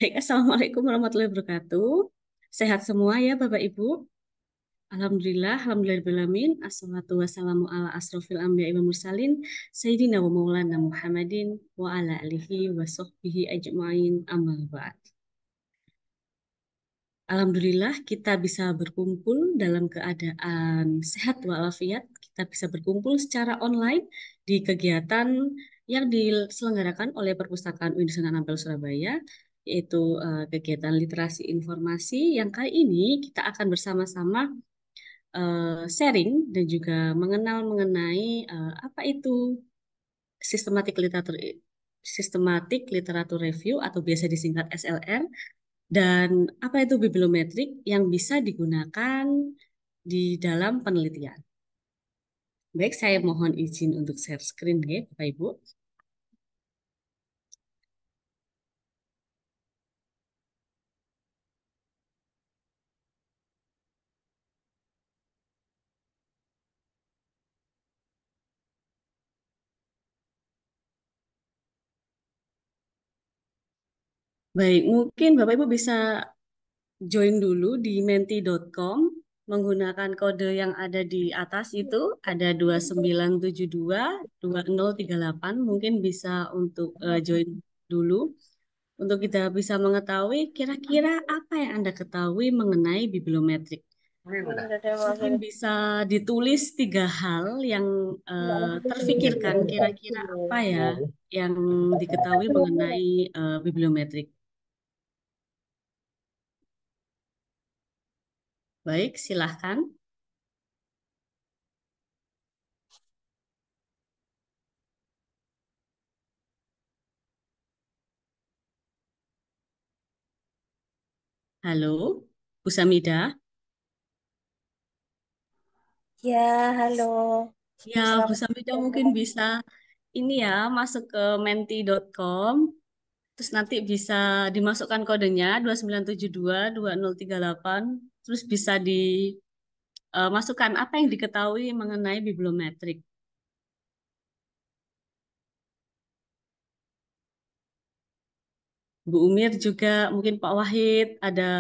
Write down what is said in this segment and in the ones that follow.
Baik, Assalamualaikum warahmatullahi wabarakatuh. Sehat semua ya Bapak Ibu. Alhamdulillah, alhamdulillahirrahmanirrahim. Assalatu wassalamu ala asrofil anbiya wa mursalin. Sayyidina wa maulana Muhammadin wa ala alihi wa sahbihi ajma'in amma ba'd. Alhamdulillah kita bisa berkumpul dalam keadaan sehat walafiat. Kita bisa berkumpul secara online di kegiatan yang diselenggarakan oleh Perpustakaan Universitas Ampel Surabaya, yaitu kegiatan literasi informasi yang kali ini kita akan bersama-sama sharing dan juga mengenal mengenai apa itu sistematik literatur review atau biasa disingkat SLR, dan apa itu bibliometrik yang bisa digunakan di dalam penelitian. Baik, saya mohon izin untuk share screen ya, Bapak Ibu. Baik, mungkin Bapak Ibu bisa join dulu di menti.com menggunakan kode yang ada di atas itu, ada 2972 2038. Mungkin bisa untuk join dulu untuk kita bisa mengetahui kira-kira apa yang Anda ketahui mengenai bibliometrik. Mungkin bisa ditulis tiga hal yang terfikirkan kira-kira apa ya yang diketahui mengenai bibliometrik. Baik, silahkan. Halo, Bu Samidah. Ya, halo. Ya, Bu Selamat Samidah mungkin siang. bisa ini ya masuk ke menti.com. Terus nanti bisa dimasukkan kodenya 2972 2038. Terus bisa dimasukkan apa yang diketahui mengenai bibliometrik. Bu Umir juga, mungkin Pak Wahid, ada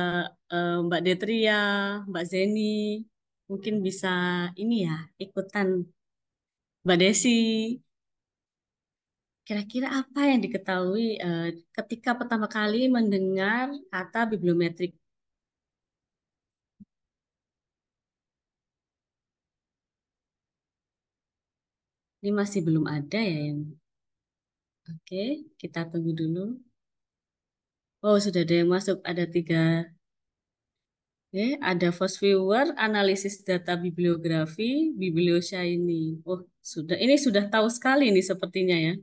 Mbak Detria, Mbak Zeni, mungkin bisa ini ya ikutan. Mbak Desi, kira-kira apa yang diketahui ketika pertama kali mendengar kata bibliometrik? Ini masih belum ada ya yang. Oke, kita tunggu dulu. Oh, sudah ada yang masuk. Ada tiga. Oke, ada Fast Viewer, analisis data bibliografi, Biblioshiny. Oh, sudah. Ini sudah tahu sekali nih sepertinya ya.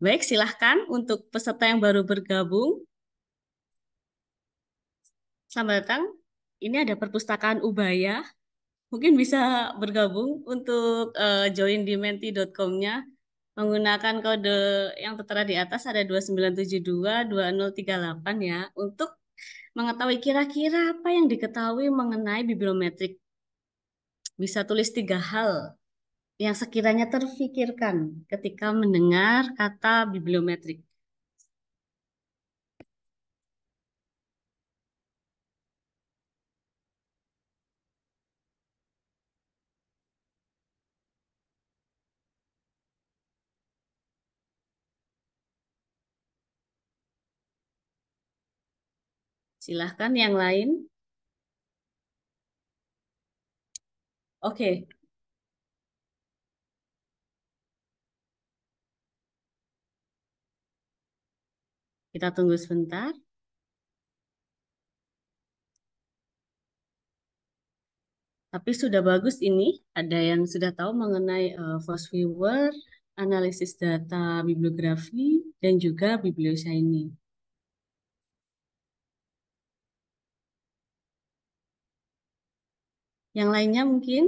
Baik, silahkan untuk peserta yang baru bergabung. Selamat datang. Ini ada perpustakaan Ubaya. Mungkin bisa bergabung untuk join di menti.com-nya menggunakan kode yang tertera di atas, ada 2972 2038 ya, untuk mengetahui kira-kira apa yang diketahui mengenai bibliometrik. Bisa tulis tiga hal yang sekiranya terfikirkan ketika mendengar kata bibliometrik. Silahkan yang lain. Oke, kita tunggu sebentar. Tapi sudah bagus ini, ada yang sudah tahu mengenai Fast Viewer, analisis data bibliografi, dan juga Biblioshiny. Yang lainnya mungkin,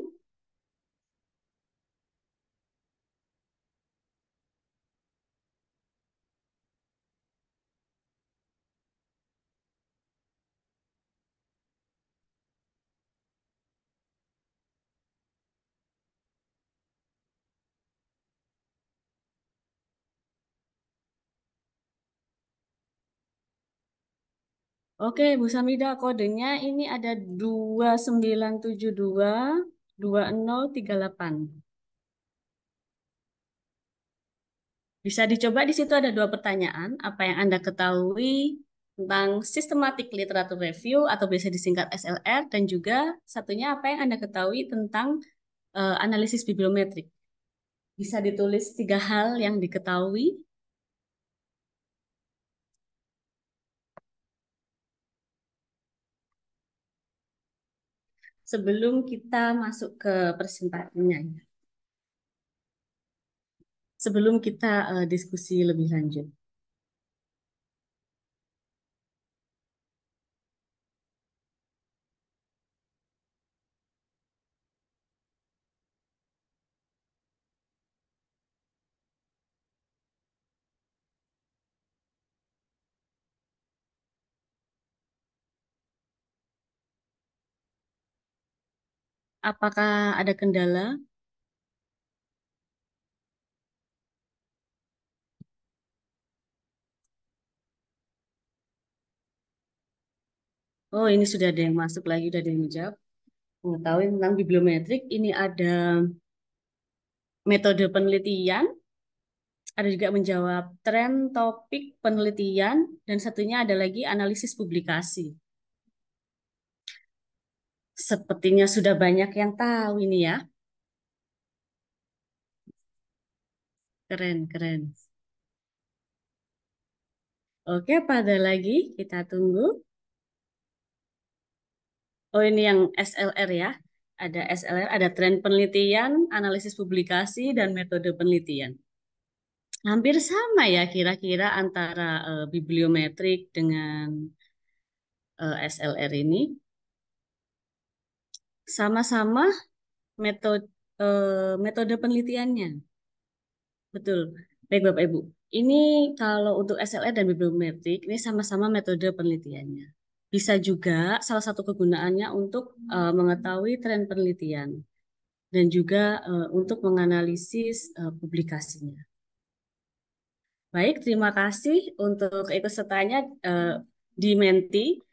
Oke, Bu Samida, kodenya ini ada 2972 2038. Bisa dicoba di situ ada dua pertanyaan. Apa yang Anda ketahui tentang Systematic Literature Review atau biasa disingkat SLR, dan juga satunya apa yang Anda ketahui tentang analisis bibliometrik. Bisa ditulis tiga hal yang diketahui sebelum kita masuk ke presentasinya, ya. Sebelum kita diskusi lebih lanjut. Apakah ada kendala? Oh, ini sudah ada yang masuk lagi, sudah ada yang menjawab. Mengetahui tentang bibliometrik, ini ada metode penelitian, ada juga menjawab tren topik penelitian, dan satunya ada lagi analisis publikasi. Sepertinya sudah banyak yang tahu ini ya. Keren, keren. Oke, apa ada lagi? Kita tunggu. Oh, ini yang SLR ya. Ada SLR, ada tren penelitian, analisis publikasi, dan metode penelitian. Hampir sama ya kira-kira antara bibliometrik dengan SLR ini. Sama-sama metode metode penelitiannya. Betul. Baik Bapak Ibu. Ini kalau untuk SLR dan bibliometrik ini sama-sama metode penelitiannya. Bisa juga salah satu kegunaannya untuk mengetahui tren penelitian dan juga untuk menganalisis publikasinya. Baik, terima kasih untuk keikutsertaannya di Menti.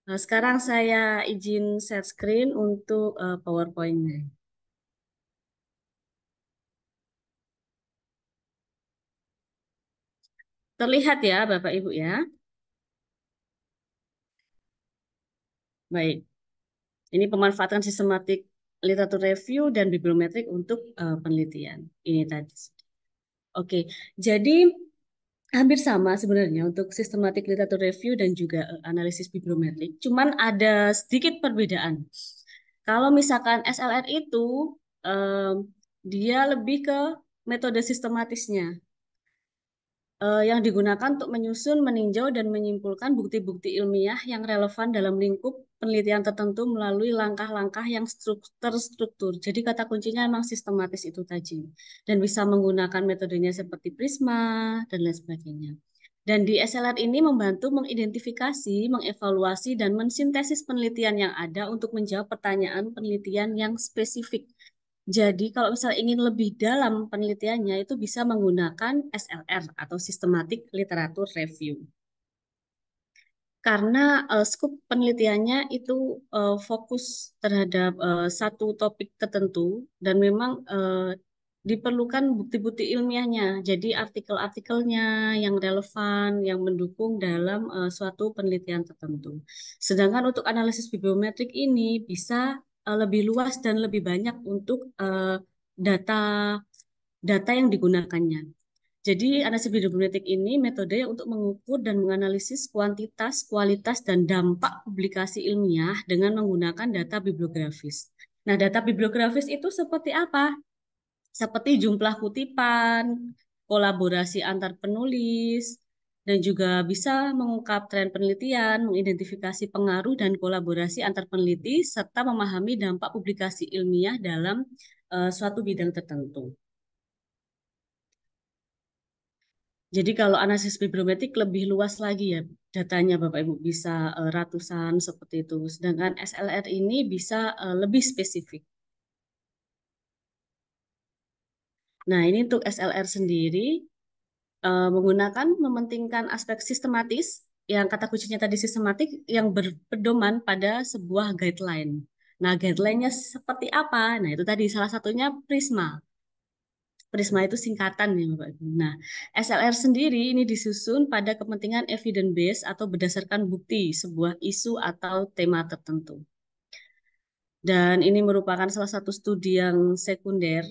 Sekarang saya izin share screen untuk PowerPoint-nya. Terlihat ya, Bapak Ibu ya. Baik, ini pemanfaatan sistematik literatur review dan bibliometrik untuk penelitian. Ini tadi. Oke, jadi hampir sama sebenarnya untuk sistematik literatur review dan juga analisis bibliometrik. Cuman ada sedikit perbedaan. Kalau misalkan SLR itu em, dia lebih ke metode sistematisnya, yang digunakan untuk menyusun, meninjau, dan menyimpulkan bukti-bukti ilmiah yang relevan dalam lingkup penelitian tertentu melalui langkah-langkah yang terstruktur. Jadi kata kuncinya memang sistematis itu tadi. Dan bisa menggunakan metodenya seperti Prisma, dan lain sebagainya. Dan di SLR ini membantu mengidentifikasi, mengevaluasi, dan mensintesis penelitian yang ada untuk menjawab pertanyaan penelitian yang spesifik. Jadi kalau misalnya ingin lebih dalam penelitiannya itu bisa menggunakan SLR atau Systematic Literature Review. Karena skup penelitiannya itu fokus terhadap satu topik tertentu dan memang diperlukan bukti-bukti ilmiahnya. Jadi artikel-artikelnya yang relevan, yang mendukung dalam suatu penelitian tertentu. Sedangkan untuk analisis bibliometrik ini bisa lebih luas dan lebih banyak untuk data data yang digunakannya. Jadi analisis bibliometrik ini metode untuk mengukur dan menganalisis kuantitas, kualitas, dan dampak publikasi ilmiah dengan menggunakan data bibliografis. Nah, data bibliografis itu seperti apa? Seperti jumlah kutipan, kolaborasi antar penulis, dan juga bisa mengungkap tren penelitian, mengidentifikasi pengaruh dan kolaborasi antar peneliti, serta memahami dampak publikasi ilmiah dalam suatu bidang tertentu. Jadi kalau analisis bibliometrik lebih luas lagi ya datanya Bapak Ibu bisa ratusan seperti itu. Sedangkan SLR ini bisa lebih spesifik. Nah, ini untuk SLR sendiri menggunakan mementingkan aspek sistematis. yang kata kuncinya tadi sistematik yang berpedoman pada sebuah guideline. Nah, guideline-nya seperti apa? Nah, itu tadi salah satunya Prisma. Prisma itu singkatan ya Bapak Ibu. Nah, SLR sendiri ini disusun pada kepentingan evidence based atau berdasarkan bukti sebuah isu atau tema tertentu. Dan ini merupakan salah satu studi yang sekunder.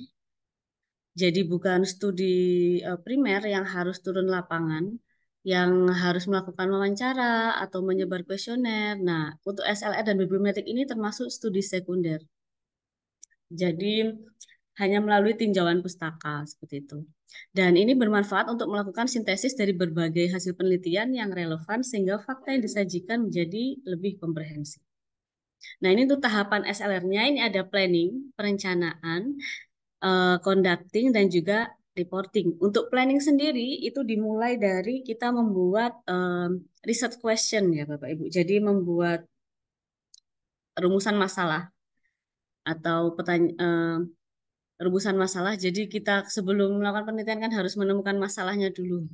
Jadi bukan studi primer yang harus turun lapangan, yang harus melakukan wawancara atau menyebar kuesioner. Nah, untuk SLR dan bibliometrik ini termasuk studi sekunder. Jadi hanya melalui tinjauan pustaka seperti itu. Dan ini bermanfaat untuk melakukan sintesis dari berbagai hasil penelitian yang relevan sehingga fakta yang disajikan menjadi lebih komprehensif. Nah, ini untuk tahapan SLR-nya ini ada planning, perencanaan, conducting dan juga reporting. Untuk planning sendiri itu dimulai dari kita membuat research question ya Bapak Ibu. Jadi membuat rumusan masalah atau rumusan masalah. Jadi kita sebelum melakukan penelitian kan harus menemukan masalahnya dulu.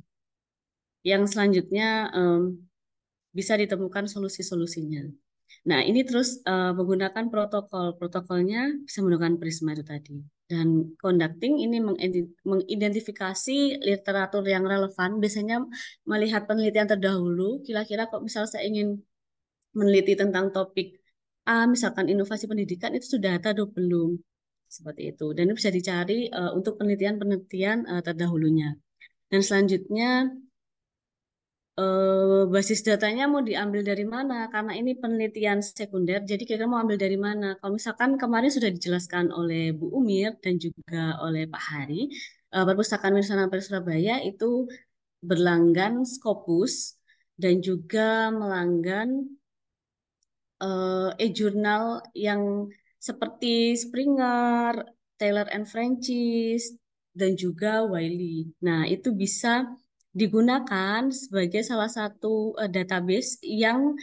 Yang selanjutnya bisa ditemukan solusi-solusinya. Nah, ini terus menggunakan protokol. Protokolnya bisa menggunakan Prisma itu tadi. Dan conducting ini mengidentifikasi literatur yang relevan. Biasanya melihat penelitian terdahulu. Kira-kira kok misal saya ingin meneliti tentang topik A, misalkan inovasi pendidikan, itu sudah ada atau belum? Seperti itu. Dan itu bisa dicari untuk penelitian-penelitian terdahulunya. Dan selanjutnya basis datanya mau diambil dari mana? Karena ini penelitian sekunder, jadi kira-kira mau ambil dari mana? Kalau misalkan kemarin sudah dijelaskan oleh Bu Umir dan juga oleh Pak Hari, Perpustakaan Wisata Surabaya itu berlanggan Scopus dan juga melanggan e-jurnal yang seperti Springer, Taylor and Francis, dan juga Wiley. Nah, itu bisa digunakan sebagai salah satu database yang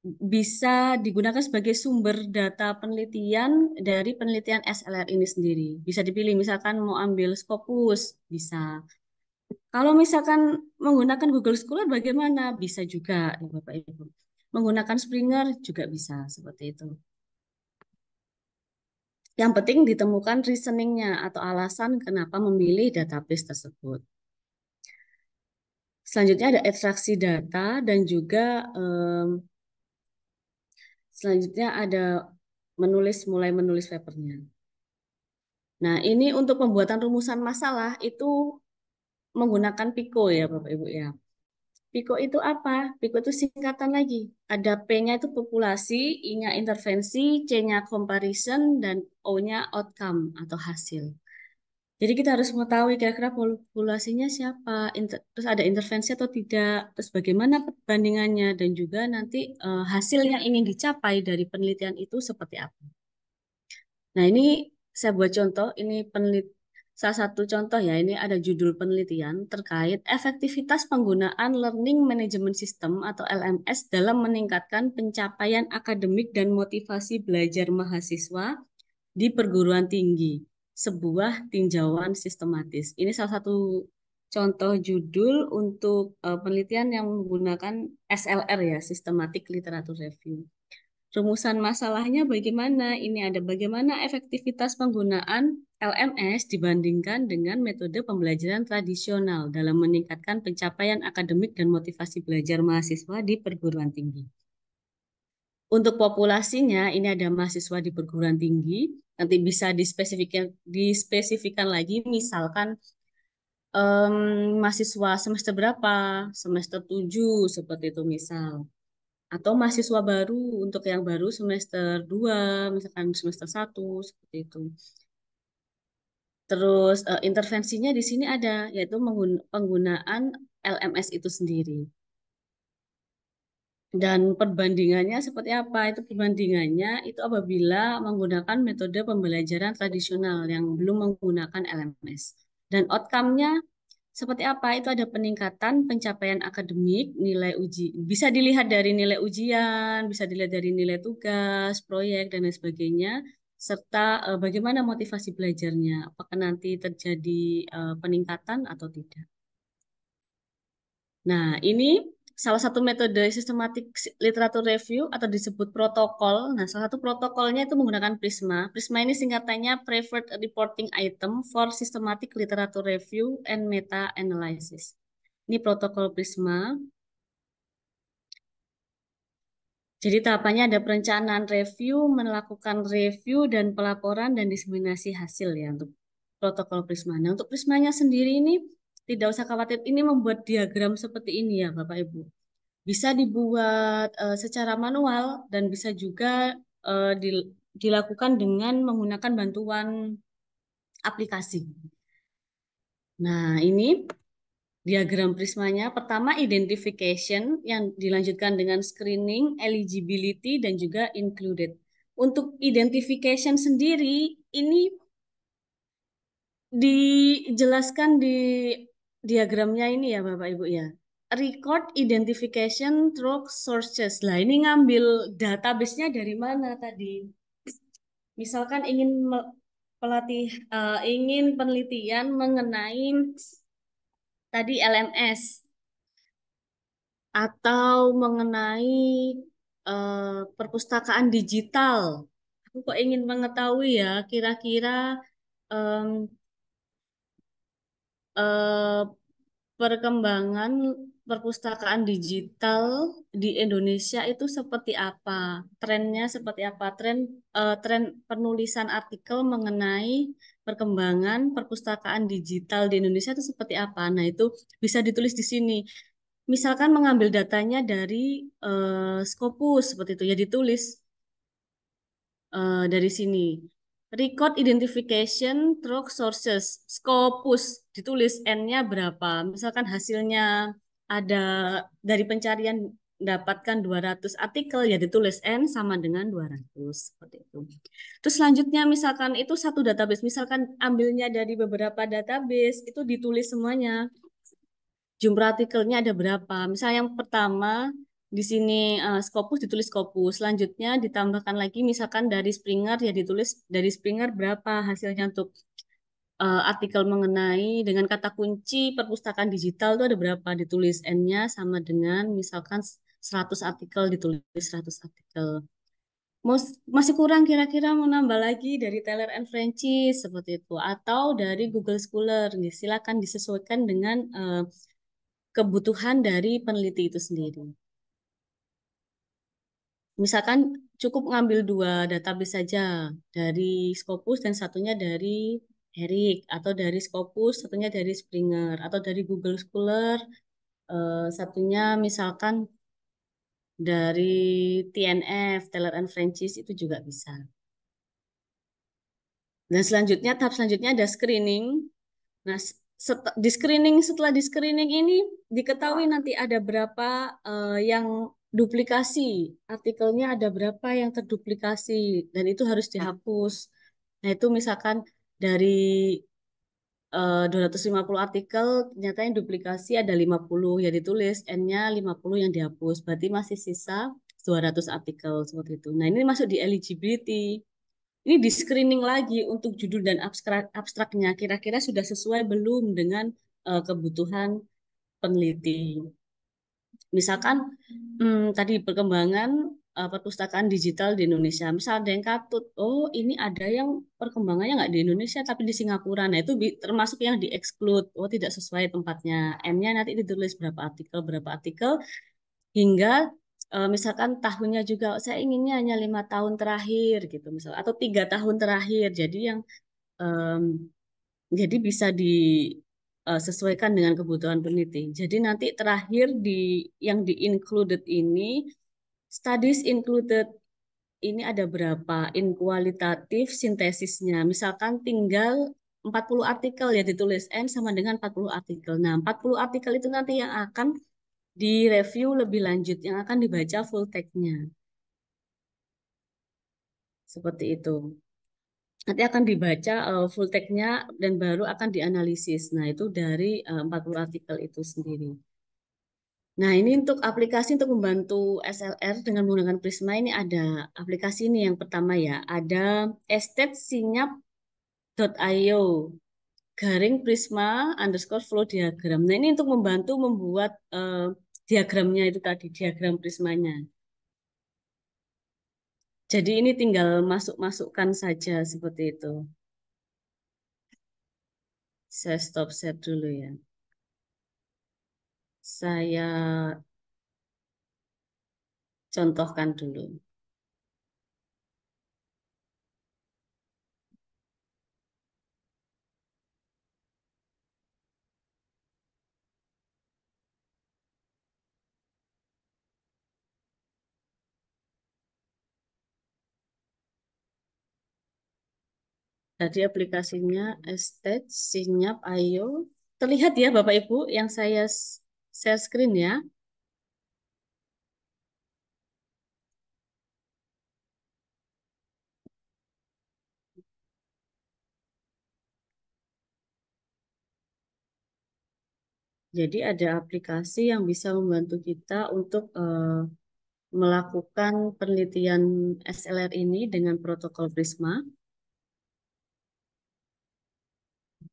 bisa digunakan sebagai sumber data penelitian dari penelitian SLR ini sendiri. Bisa dipilih, misalkan mau ambil Scopus, bisa. Kalau misalkan menggunakan Google Scholar bagaimana? Bisa juga, ya Bapak Ibu. Menggunakan Springer juga bisa, seperti itu. Yang penting ditemukan reasoningnya atau alasan kenapa memilih database tersebut. Selanjutnya ada ekstraksi data dan juga selanjutnya ada mulai menulis papernya. Nah, ini untuk pembuatan rumusan masalah itu menggunakan Pico ya Bapak Ibu ya. Pico itu apa? Pico itu singkatan lagi. Ada P-nya itu populasi, I-nya intervensi, C-nya comparison, dan O-nya outcome atau hasil. Jadi kita harus mengetahui kira-kira populasinya siapa, terus ada intervensi atau tidak, terus bagaimana perbandingannya, dan juga nanti hasil yang ingin dicapai dari penelitian itu seperti apa. Nah ini saya buat contoh, ini salah satu contoh ya, ini ada judul penelitian terkait efektivitas penggunaan Learning Management System atau LMS dalam meningkatkan pencapaian akademik dan motivasi belajar mahasiswa di perguruan tinggi, sebuah tinjauan sistematis. Ini salah satu contoh judul untuk penelitian yang menggunakan SLR ya, Systematic Literature Review. Rumusan masalahnya bagaimana? Ini ada bagaimana efektivitas penggunaan LMS dibandingkan dengan metode pembelajaran tradisional dalam meningkatkan pencapaian akademik dan motivasi belajar mahasiswa di perguruan tinggi. Untuk populasinya, ini ada mahasiswa di perguruan tinggi, nanti bisa dispesifikan lagi, misalkan mahasiswa semester berapa, semester 7 seperti itu misal. Atau mahasiswa baru, untuk yang baru semester 2 misalkan semester 1 seperti itu. Terus intervensinya di sini ada, yaitu penggunaan LMS itu sendiri. Dan perbandingannya seperti apa? Itu perbandingannya itu apabila menggunakan metode pembelajaran tradisional yang belum menggunakan LMS. Dan outcome-nya seperti apa? Itu ada peningkatan pencapaian akademik, nilai uji. Bisa dilihat dari nilai ujian, bisa dilihat dari nilai tugas, proyek, dan lain sebagainya. Serta bagaimana motivasi belajarnya. Apakah nanti terjadi peningkatan atau tidak. Nah, ini salah satu metode systematic literature review atau disebut protokol. Nah, salah satu protokolnya itu menggunakan Prisma. Prisma ini singkatannya Preferred Reporting Item for Systematic Literature Review and Meta Analysis. Ini protokol Prisma. Jadi tahapannya ada perencanaan review, melakukan review dan pelaporan dan diseminasi hasil ya untuk protokol Prisma. Nah, untuk Prismanya sendiri ini tidak usah khawatir, ini membuat diagram seperti ini ya Bapak Ibu. Bisa dibuat secara manual dan bisa juga dilakukan dengan menggunakan bantuan aplikasi. Nah, ini diagram prismanya. Pertama, identification yang dilanjutkan dengan screening, eligibility, dan juga included. Untuk identification sendiri, ini dijelaskan di diagramnya ini ya Bapak Ibu ya. Record identification through sources. Lah ini ngambil database-nya dari mana tadi? Misalkan ingin penelitian mengenai tadi LMS atau mengenai perpustakaan digital. Aku kok ingin mengetahui ya kira-kira em, eh, perkembangan perpustakaan digital di Indonesia itu seperti apa? Trennya seperti apa? Tren penulisan artikel mengenai perkembangan perpustakaan digital di Indonesia itu seperti apa? Nah, itu bisa ditulis di sini. Misalkan mengambil datanya dari Scopus seperti itu ya ditulis dari sini. Record identification through sources. Scopus ditulis N-nya berapa. Misalkan hasilnya ada dari pencarian dapatkan 200 artikel ya ditulis N sama dengan 200 seperti itu. Terus selanjutnya misalkan itu satu database, misalkan ambilnya dari beberapa database itu ditulis semuanya. Jumlah artikelnya ada berapa? Misalnya yang pertama di sini Scopus ditulis Scopus. Selanjutnya ditambahkan lagi misalkan dari Springer ya ditulis dari Springer berapa hasilnya untuk artikel mengenai dengan kata kunci perpustakaan digital itu ada berapa ditulis N-nya sama dengan misalkan 100 artikel ditulis 100 artikel. Masih kurang kira-kira mau nambah lagi dari Taylor and Francis seperti itu atau dari Google Scholar. Silakan disesuaikan dengan kebutuhan dari peneliti itu sendiri. Misalkan cukup ngambil dua database saja dari Scopus dan satunya dari Eric atau dari Scopus satunya dari Springer atau dari Google Scholar satunya misalkan dari TNF Taylor and Francis itu juga bisa. Dan selanjutnya tahap selanjutnya ada screening. Nah, setelah di screening ini diketahui nanti ada berapa yang duplikasi, artikelnya ada berapa yang terduplikasi dan itu harus dihapus. Nah, itu misalkan dari 250 artikel ternyata yang duplikasi ada 50 ya ditulis N-nya 50 yang dihapus. Berarti masih sisa 200 artikel seperti itu. Nah, ini masuk di eligibility. Ini di screening lagi untuk judul dan abstraknya. Kira-kira sudah sesuai belum dengan kebutuhan peneliti. Misalkan tadi perkembangan perpustakaan digital di Indonesia. Misal ada yang katut, oh ini ada yang perkembangannya nggak di Indonesia tapi di Singapura. Nah itu termasuk yang di-exclude. Oh tidak sesuai tempatnya. M-nya nanti ditulis berapa artikel hingga misalkan tahunnya juga saya inginnya hanya 5 tahun terakhir gitu misal atau 3 tahun terakhir jadi yang em, jadi bisa disesuaikan dengan kebutuhan peneliti jadi nanti terakhir yang di included ini studies included ini ada berapa in kualitatif sintesisnya misalkan tinggal 40 artikel ya ditulis N sama dengan 40 artikel. Nah, 40 artikel itu nanti yang akan direview lebih lanjut yang akan dibaca full text-nya. Seperti itu. Nanti akan dibaca full text-nya dan baru akan dianalisis. Nah, itu dari 40 artikel itu sendiri. Nah, ini untuk aplikasi untuk membantu SLR dengan menggunakan Prisma ini ada aplikasi ini yang pertama ya. Ada estetesinyap.io garing Prisma underscore flow diagram. Nah, ini untuk membantu membuat diagramnya itu tadi, diagram prismanya. Jadi ini tinggal masuk-masukkan saja seperti itu. Saya stop share dulu ya. Saya contohkan dulu. Tadi aplikasinya Estate, Sinyap, Ayo. Terlihat ya Bapak Ibu yang saya share screen ya. Jadi ada aplikasi yang bisa membantu kita untuk melakukan penelitian SLR ini dengan protokol Prisma.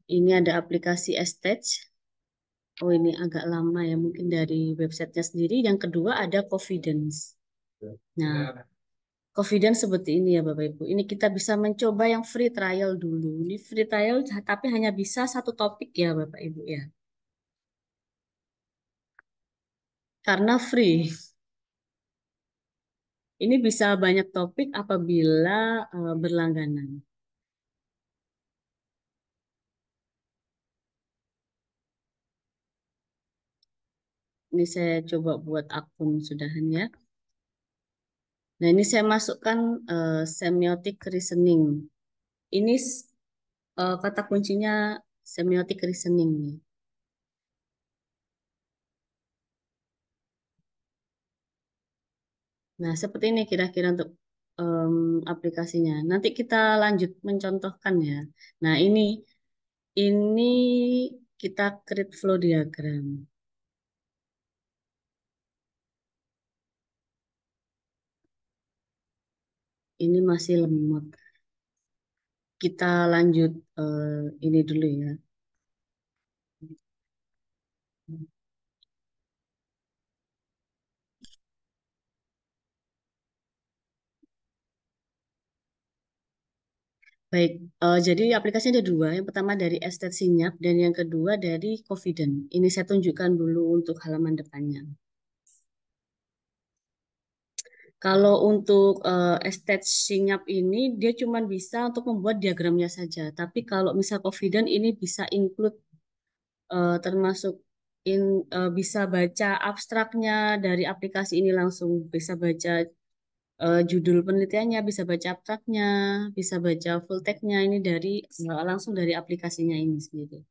Ini ada aplikasi Estate. Oh ini agak lama ya mungkin dari websitenya sendiri. Yang kedua ada Confidence. Nah, Confidence seperti ini ya Bapak Ibu. Ini kita bisa mencoba yang free trial dulu. Ini free trial tapi hanya bisa satu topik ya Bapak Ibu ya. Karena free. Ini bisa banyak topik apabila berlangganan. Ini saya coba buat akun sudahan ya. Nah ini saya masukkan semiotic reasoning. Ini kata kuncinya semiotic reasoning nih. Nah, seperti ini kira-kira untuk aplikasinya. Nanti kita lanjut mencontohkan ya. Nah, ini kita create flow diagram. Ini masih lemot. Kita lanjut ini dulu ya. Baik, jadi aplikasinya ada dua. Yang pertama dari Estet Sinyap dan yang kedua dari Confident. Ini saya tunjukkan dulu untuk halaman depannya. Kalau untuk estate sinyap ini dia cuma bisa untuk membuat diagramnya saja. Tapi kalau misal confident ini bisa include termasuk bisa baca abstraknya dari aplikasi ini langsung, bisa baca judul penelitiannya, bisa baca abstraknya, bisa baca full text-nya ini dari langsung dari aplikasinya ini sendiri.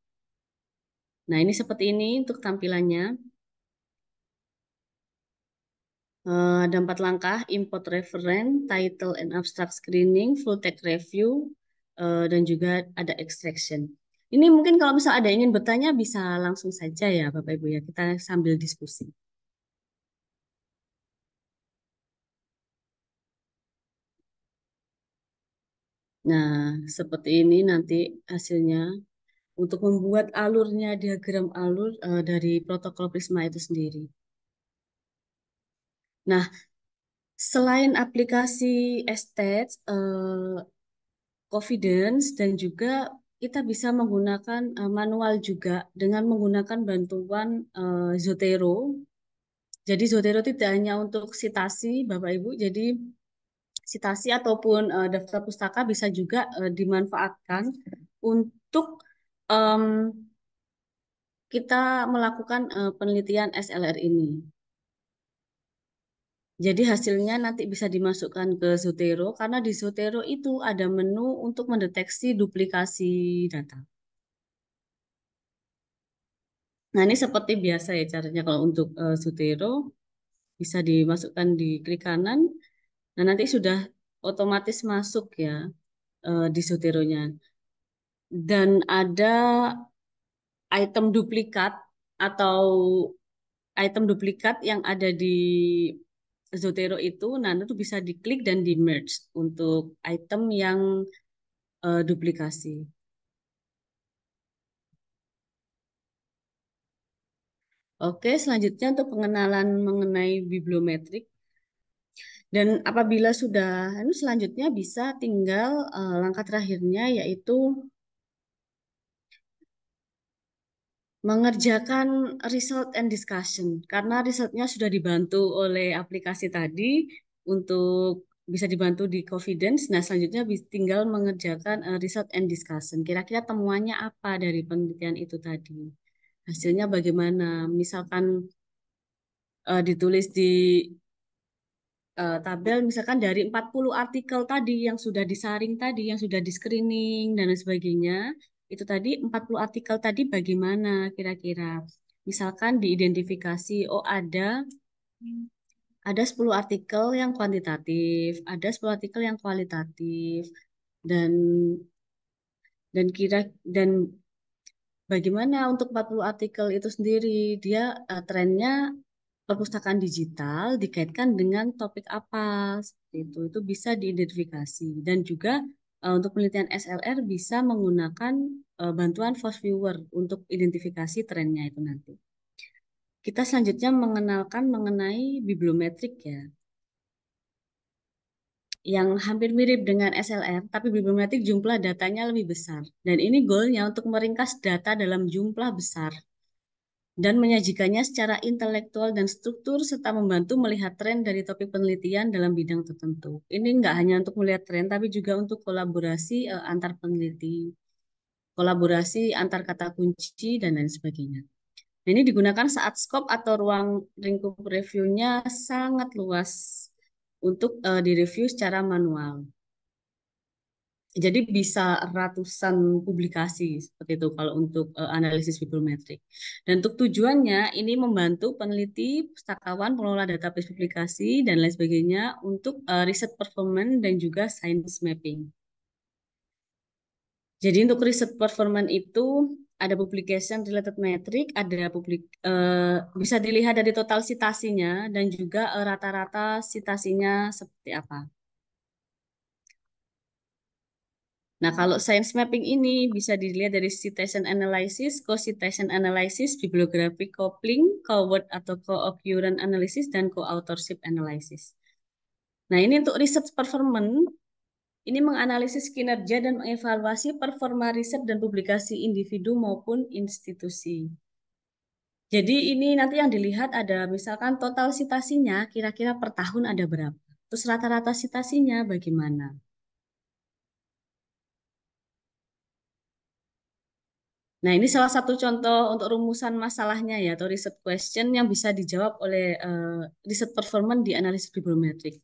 Nah, ini seperti ini untuk tampilannya. Ada 4 langkah, import reference, title and abstract screening, full text review, dan juga ada extraction. Ini mungkin kalau misal ada ingin bertanya bisa langsung saja ya Bapak Ibu ya, kita sambil diskusi. Nah, seperti ini nanti hasilnya untuk membuat alurnya, diagram alur dari protokol Prisma itu sendiri. Nah, selain aplikasi Estate, Confidence dan juga kita bisa menggunakan manual juga dengan menggunakan bantuan Zotero. Jadi Zotero tidak hanya untuk citasi Bapak Ibu, jadi citasi ataupun daftar pustaka bisa juga dimanfaatkan untuk em, kita melakukan penelitian SLR ini. Jadi hasilnya nanti bisa dimasukkan ke Zotero karena di Zotero itu ada menu untuk mendeteksi duplikasi data. Nah, ini seperti biasa ya caranya kalau untuk Zotero bisa dimasukkan di klik kanan. Nah, nanti sudah otomatis masuk ya di Zoteronya. Dan ada item duplikat atau item duplikat yang ada di Zotero itu, nah itu bisa diklik dan di merge untuk item yang duplikasi. Oke, selanjutnya untuk pengenalan mengenai bibliometrik. Dan apabila sudah, selanjutnya bisa tinggal langkah terakhirnya yaitu mengerjakan result and discussion. Karena risetnya sudah dibantu oleh aplikasi tadi untuk bisa dibantu di Confidence. Nah, selanjutnya tinggal mengerjakan result and discussion. Kira-kira temuannya apa dari penelitian itu tadi? Hasilnya bagaimana? Misalkan ditulis di tabel misalkan dari 40 artikel tadi yang sudah disaring tadi, yang sudah di screening dan lain sebagainya, itu tadi 40 artikel tadi bagaimana kira-kira? Misalkan diidentifikasi, oh ada 10 artikel yang kuantitatif, ada 10 artikel yang kualitatif, dan dan bagaimana untuk 40 artikel itu sendiri? Dia trennya perpustakaan digital dikaitkan dengan topik apa seperti itu. Itu bisa diidentifikasi dan juga untuk penelitian SLR bisa menggunakan bantuan Fast Viewer untuk identifikasi trennya itu nanti. Kita selanjutnya mengenalkan mengenai bibliometrik ya, yang hampir mirip dengan SLR, tapi bibliometrik jumlah datanya lebih besar. Dan ini goalnya untuk meringkas data dalam jumlah besar dan menyajikannya secara intelektual dan struktur serta membantu melihat tren dari topik penelitian dalam bidang tertentu. Ini nggak hanya untuk melihat tren, tapi juga untuk kolaborasi antar peneliti, kolaborasi antar kata kunci, dan lain sebagainya. Nah, ini digunakan saat skop atau ruang lingkup reviewnya sangat luas untuk direview secara manual. Jadi bisa ratusan publikasi seperti itu kalau untuk analisis bibliometrik. Dan untuk tujuannya ini membantu peneliti, pustakawan, pengelola database publikasi dan lain sebagainya untuk riset performance dan juga science mapping. Jadi untuk riset performance itu ada publication related metric, ada bisa dilihat dari total citasinya dan juga rata-rata citasinya seperti apa. Nah, kalau science mapping ini bisa dilihat dari citation analysis, co-citation analysis, bibliographic coupling, co-word atau co-occurrence analysis, dan co-authorship analysis. Nah, ini untuk research performance, ini menganalisis kinerja dan mengevaluasi performa riset dan publikasi individu maupun institusi. Jadi ini nanti yang dilihat ada misalkan total citasinya kira-kira per tahun ada berapa. Terus rata-rata citasinya bagaimana. Nah, ini salah satu contoh untuk rumusan masalahnya ya, atau research question yang bisa dijawab oleh research performance di analisis bibliometrik.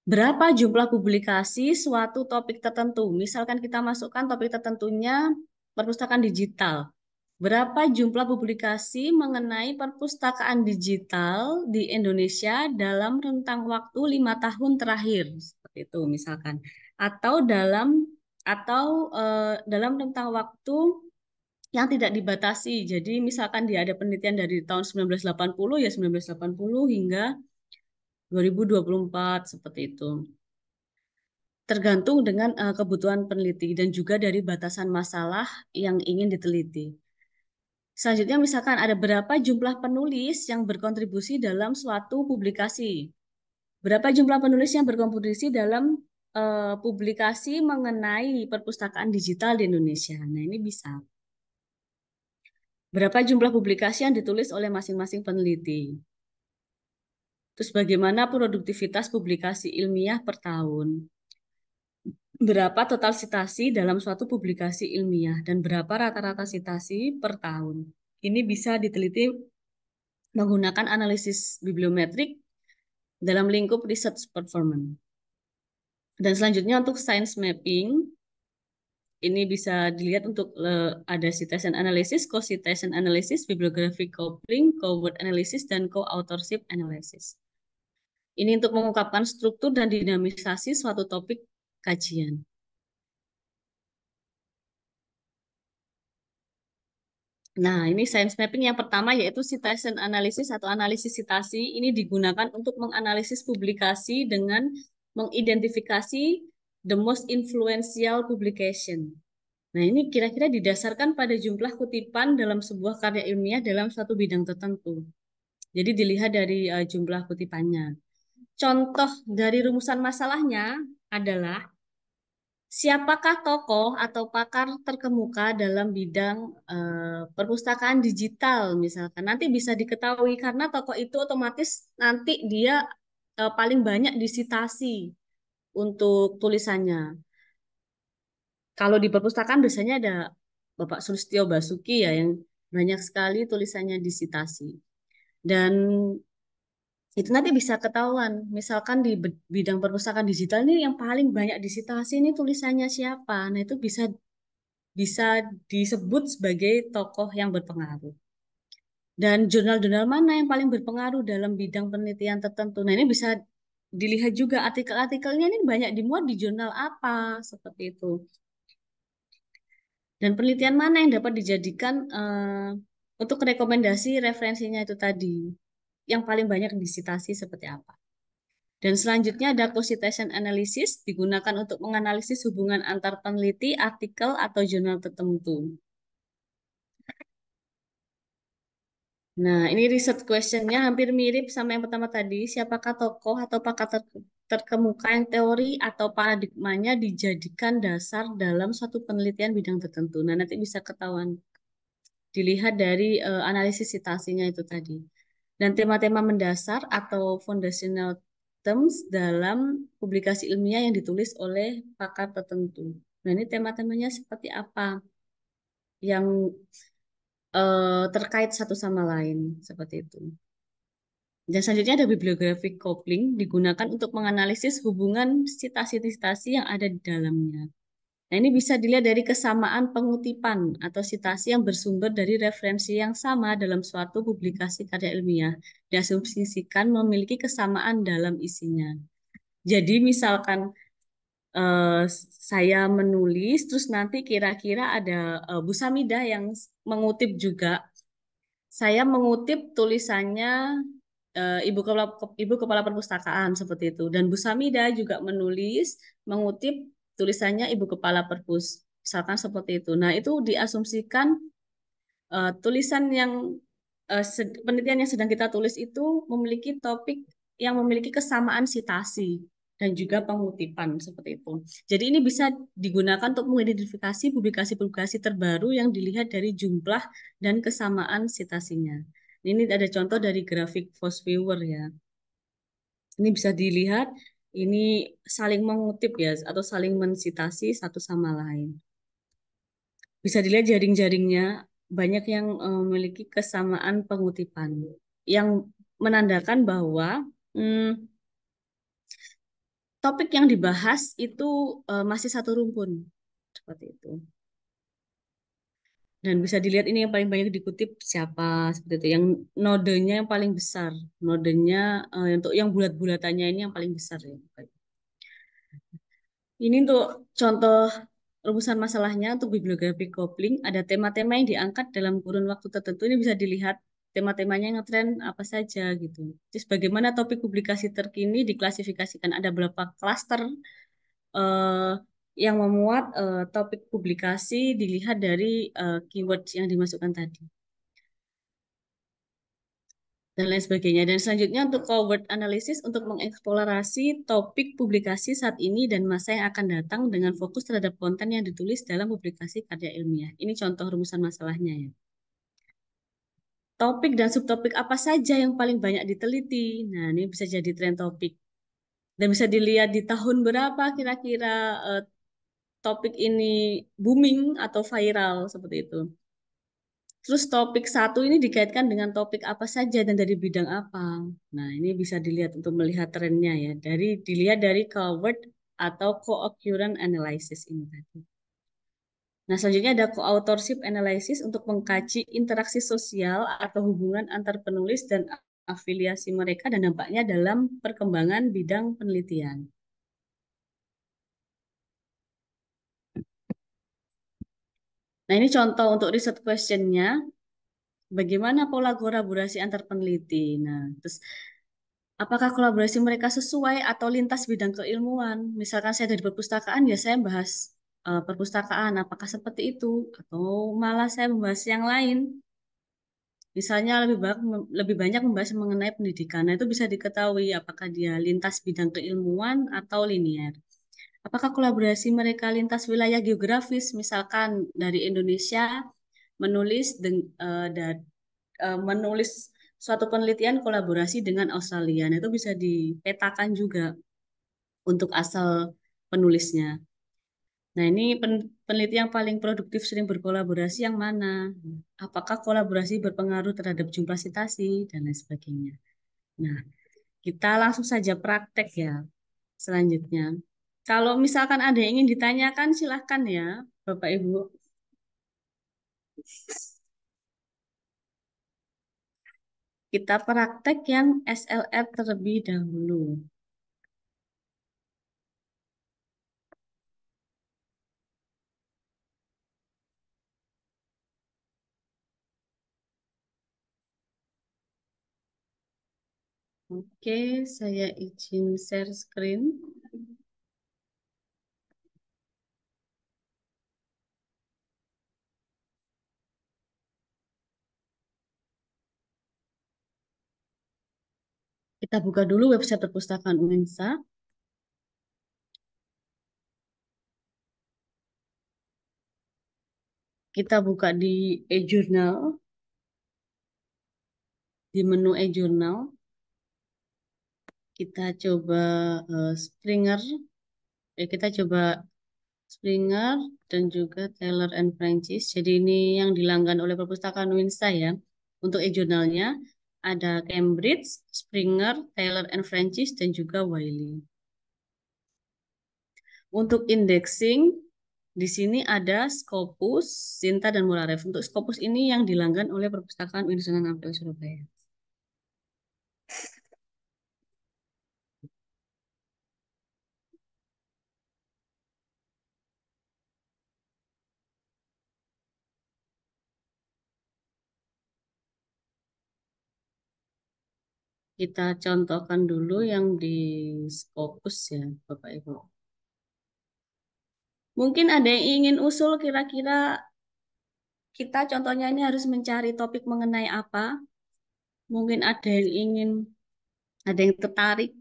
Berapa jumlah publikasi suatu topik tertentu? Misalkan kita masukkan topik tertentunya perpustakaan digital. Berapa jumlah publikasi mengenai perpustakaan digital di Indonesia dalam rentang waktu 5 tahun terakhir? Seperti itu misalkan. Atau dalam rentang waktu yang tidak dibatasi. Jadi misalkan dia ada penelitian dari tahun 1980 ya 1980 hingga 2024 seperti itu. Tergantung dengan kebutuhan peneliti dan juga dari batasan masalah yang ingin diteliti. Selanjutnya misalkan ada berapa jumlah penulis yang berkontribusi dalam suatu publikasi. Berapa jumlah penulis yang berkontribusi dalam publikasi mengenai perpustakaan digital di Indonesia. Nah, ini bisa. Berapa jumlah publikasi yang ditulis oleh masing-masing peneliti? Terus bagaimana produktivitas publikasi ilmiah per tahun? Berapa total citasi dalam suatu publikasi ilmiah dan berapa rata-rata citasi per tahun? Ini bisa diteliti menggunakan analisis bibliometrik dalam lingkup research performance. Dan selanjutnya untuk science mapping, ini bisa dilihat untuk ada citation analysis, co-citation analysis, bibliographic coupling, co-word analysis, dan co-authorship analysis. Ini untuk mengungkapkan struktur dan dinamisasi suatu topik kajian. Nah, ini science mapping yang pertama yaitu citation analysis atau analisis citasi. Ini digunakan untuk menganalisis publikasi dengan mengidentifikasi the most influential publication. Nah, ini kira-kira didasarkan pada jumlah kutipan dalam sebuah karya ilmiah dalam suatu bidang tertentu. Jadi dilihat dari jumlah kutipannya. Contoh dari rumusan masalahnya adalah siapakah tokoh atau pakar terkemuka dalam bidang perpustakaan digital misalkan. Nanti bisa diketahui karena tokoh itu otomatis nanti dia paling banyak disitasi untuk tulisannya. Kalau di perpustakaan biasanya ada Bapak Sulistyo Basuki ya yang banyak sekali tulisannya disitasi. Dan itu nanti bisa ketahuan. Misalkan di bidang perpustakaan digital ini yang paling banyak disitasi ini tulisannya siapa. Nah, itu bisa bisa disebut sebagai tokoh yang berpengaruh. Dan jurnal-jurnal mana yang paling berpengaruh dalam bidang penelitian tertentu. Nah, ini bisa dilihat juga artikel-artikelnya ini banyak dimuat di jurnal apa, seperti itu. Dan penelitian mana yang dapat dijadikan untuk rekomendasi referensinya itu tadi. Yang paling banyak disitasi seperti apa. Dan selanjutnya ada co-citation analysis digunakan untuk menganalisis hubungan antar peneliti, artikel, atau jurnal tertentu. Nah, ini research questionnya hampir mirip sama yang pertama tadi. Siapakah tokoh atau pakar terkemuka yang teori atau paradigmanya dijadikan dasar dalam suatu penelitian bidang tertentu. Nah, nanti bisa ketahuan dilihat dari analisis citasinya itu tadi. Dan tema-tema mendasar atau foundational terms dalam publikasi ilmiah yang ditulis oleh pakar tertentu. Nah, ini tema-temanya seperti apa yang terkait satu sama lain seperti itu. Dan selanjutnya ada bibliographic coupling digunakan untuk menganalisis hubungan sitasi-sitasi yang ada di dalamnya. Nah, ini bisa dilihat dari kesamaan pengutipan atau sitasi yang bersumber dari referensi yang sama dalam suatu publikasi karya ilmiah. Diasumsikan memiliki kesamaan dalam isinya. Jadi misalkan eh, saya menulis, terus nanti kira-kira ada Bu Samidah yang mengutip juga. Saya mengutip tulisannya Ibu Kepala Perpustakaan seperti itu. Dan Bu Samida juga menulis, mengutip tulisannya Ibu Kepala Perpus. Misalkan seperti itu. Nah, itu diasumsikan tulisan yang penelitian yang sedang kita tulis itu memiliki topik yang memiliki kesamaan sitasi dan juga pengutipan seperti itu. Jadi ini bisa digunakan untuk mengidentifikasi publikasi-publikasi terbaru yang dilihat dari jumlah dan kesamaan sitasinya. Ini ada contoh dari grafik Fosviewer ya. Ini bisa dilihat ini saling mengutip ya atau saling mensitasi satu sama lain. Bisa dilihat jaring-jaringnya banyak yang memiliki kesamaan pengutipan yang menandakan bahwa hmm, topik yang dibahas itu masih satu rumpun seperti itu. Dan bisa dilihat ini yang paling banyak dikutip siapa seperti itu. Yang nodenya yang paling besar, nodenya untuk yang bulat-bulatannya ini yang paling besar ya. Ini untuk contoh rumusan masalahnya untuk bibliografi coupling, ada tema-tema yang diangkat dalam kurun waktu tertentu. Ini bisa dilihat tema-temanya yang ngetren apa saja gitu. Terus bagaimana topik publikasi terkini diklasifikasikan, ada berapa klaster eh, yang memuat topik publikasi dilihat dari keyword yang dimasukkan tadi dan lain sebagainya. Dan selanjutnya untuk keyword analysis untuk mengeksplorasi topik publikasi saat ini dan masa yang akan datang dengan fokus terhadap konten yang ditulis dalam publikasi karya ilmiah. Ini contoh rumusan masalahnya ya. Topik dan subtopik apa saja yang paling banyak diteliti? Nah, ini bisa jadi tren topik. Dan bisa dilihat di tahun berapa kira-kira eh, topik ini booming atau viral seperti itu. Terus topik satu ini dikaitkan dengan topik apa saja dan dari bidang apa. Nah, ini bisa dilihat untuk melihat trennya ya. Dilihat dari keyword atau co-occurrence analysis ini tadi. Nah, selanjutnya ada co-authorship analysis untuk mengkaji interaksi sosial atau hubungan antar penulis dan afiliasi mereka dan dampaknya dalam perkembangan bidang penelitian. Nah, ini contoh untuk research question-nya. Bagaimana pola kolaborasi antar peneliti? Nah, terus apakah kolaborasi mereka sesuai atau lintas bidang keilmuan? Misalkan saya dari perpustakaan, ya saya bahas perpustakaan. Apakah seperti itu? Atau malah saya membahas yang lain? Misalnya lebih banyak membahas mengenai pendidikan. Nah, itu bisa diketahui apakah dia lintas bidang keilmuan atau linier. Apakah kolaborasi mereka lintas wilayah geografis, misalkan dari Indonesia menulis menulis suatu penelitian kolaborasi dengan Australia. Nah, itu bisa dipetakan juga untuk asal penulisnya. Nah, ini peneliti yang paling produktif sering berkolaborasi yang mana? Apakah kolaborasi berpengaruh terhadap jumlah sitasi dan lain sebagainya? Nah, kita langsung saja praktek ya. Selanjutnya, kalau misalkan ada yang ingin ditanyakan, silahkan ya, Bapak Ibu. Kita praktek yang SLR terlebih dahulu. Oke, saya izin share screen. Kita buka dulu website perpustakaan UNSA. Kita buka di e-journal, di menu e-journal. Kita coba Springer, kita coba Springer dan juga Taylor and Francis. Jadi ini yang dilanggan oleh perpustakaan Winsa ya. Untuk e-jurnalnya ada Cambridge, Springer, Taylor and Francis dan juga Wiley. Untuk indexing di sini ada Scopus, Sinta dan Muraref. Untuk Scopus ini yang dilanggan oleh perpustakaan Universitas Ampel Surabaya. Kita contohkan dulu yang di Scopus ya, Bapak Ibu. Mungkin ada yang ingin usul kira-kira kita contohnya ini harus mencari topik mengenai apa? Mungkin ada yang tertarik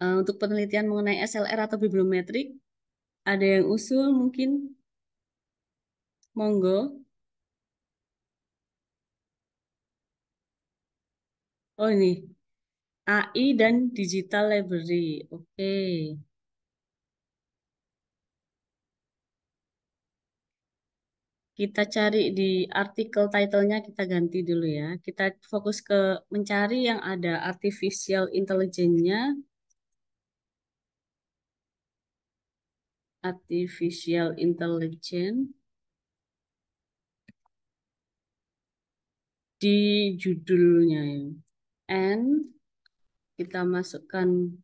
untuk penelitian mengenai SLR atau bibliometrik. Ada yang usul mungkin, monggo. Oh ini, AI dan Digital Library. Oke, kita cari di artikel title-nya kita ganti dulu ya. Kita fokus ke mencari yang ada artificial intelligence-nya, artificial intelligence di judulnya ya. And kita masukkan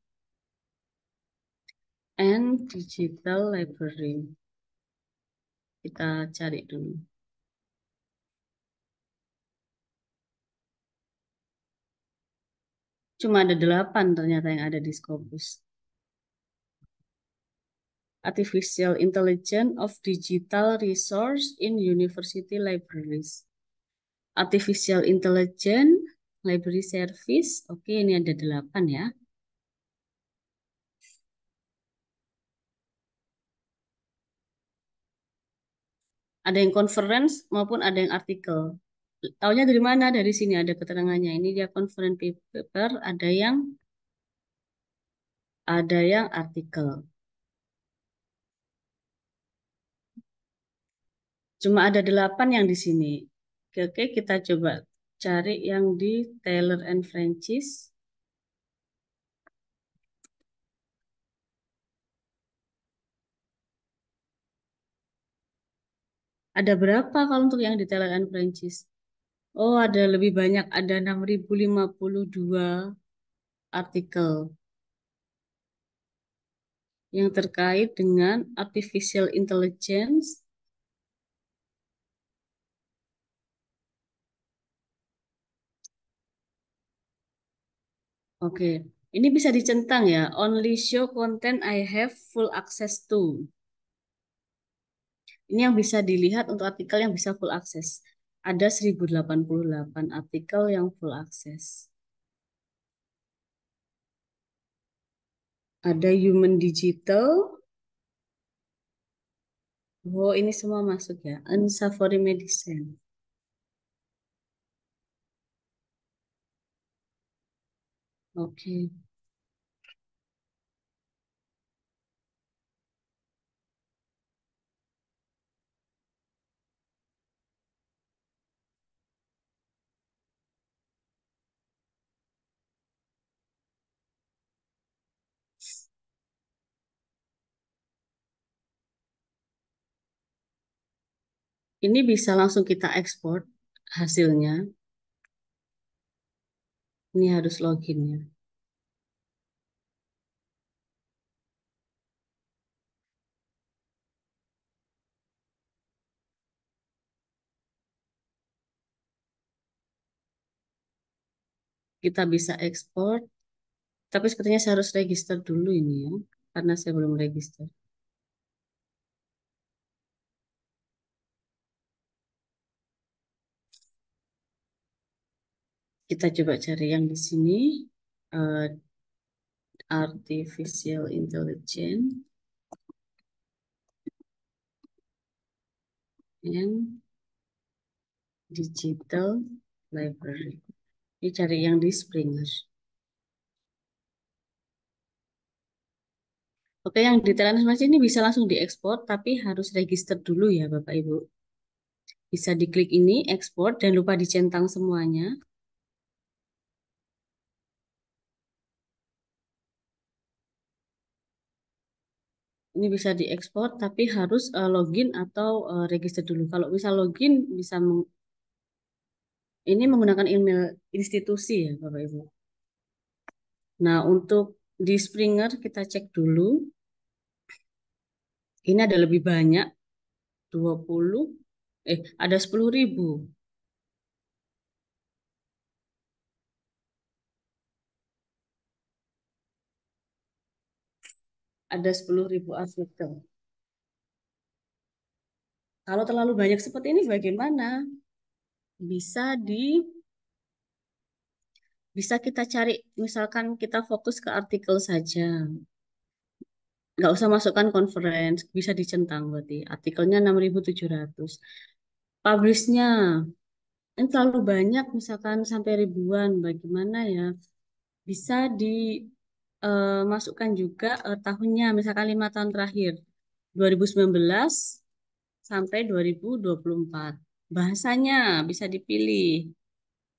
and digital library. Kita cari dulu. Cuma ada 8 ternyata yang ada di Scopus. Artificial Intelligence of Digital Resource in University Libraries. Artificial Intelligence Library Service. Oke, ini ada 8 ya. Ada yang conference maupun ada yang artikel. Taunya dari mana? Dari sini ada keterangannya. Ini dia conference paper, ada yang artikel. Cuma ada 8 yang di sini. Oke, kita coba cari yang di Taylor and Francis. Ada berapa kalau untuk yang di Taylor and Francis? Oh, ada lebih banyak. Ada 6.052 artikel yang terkait dengan artificial intelligence. Oke, ini bisa dicentang ya. Only show content I have full access to. Ini yang bisa dilihat untuk artikel yang bisa full access. Ada 1088 artikel yang full access. Ada Human Digital. Oh, ini semua masuk ya. Unsavory Medicine. Oke. Ini bisa langsung kita ekspor hasilnya. Ini harus login ya. Kita bisa ekspor, tapi sepertinya saya harus register dulu ini ya, karena saya belum register. Kita coba cari yang di sini, eh, artificial intelligence and digital library. Ini cari yang di Springer. Oke, yang detail informasi ini bisa langsung diekspor, tapi harus register dulu ya Bapak Ibu. Bisa diklik ini, ekspor, dan lupa dicentang semuanya. Ini bisa diekspor, tapi harus login atau register dulu. Kalau misal login, bisa ini menggunakan email institusi ya Bapak Ibu. Nah, untuk di Springer kita cek dulu. Ini ada lebih banyak, 20, ada 10.000. Ada 10.000 artikel. Kalau terlalu banyak seperti ini bagaimana? Bisa di Bisa kita cari, misalkan kita fokus ke artikel saja. Nggak usah masukkan conference, bisa dicentang berarti. Artikelnya 6.700. Publishnya, ini terlalu banyak, misalkan sampai ribuan. Bagaimana ya? Bisa dimasukkan juga tahunnya, misalkan 5 tahun terakhir. 2019 sampai 2024. Bahasanya bisa dipilih.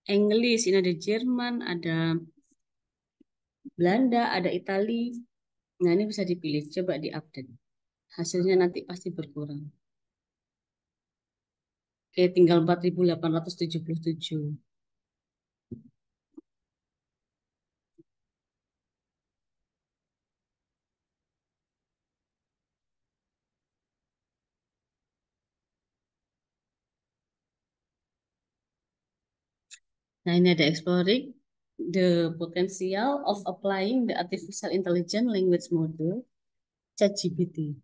English, ini ada Jerman, ada Belanda, ada Itali. Nah, ini bisa dipilih, coba diupdate. Hasilnya nanti pasti berkurang. Oke, tinggal 4.877. Nah, ini ada exploring the potential of applying the artificial intelligence language model ChatGPT.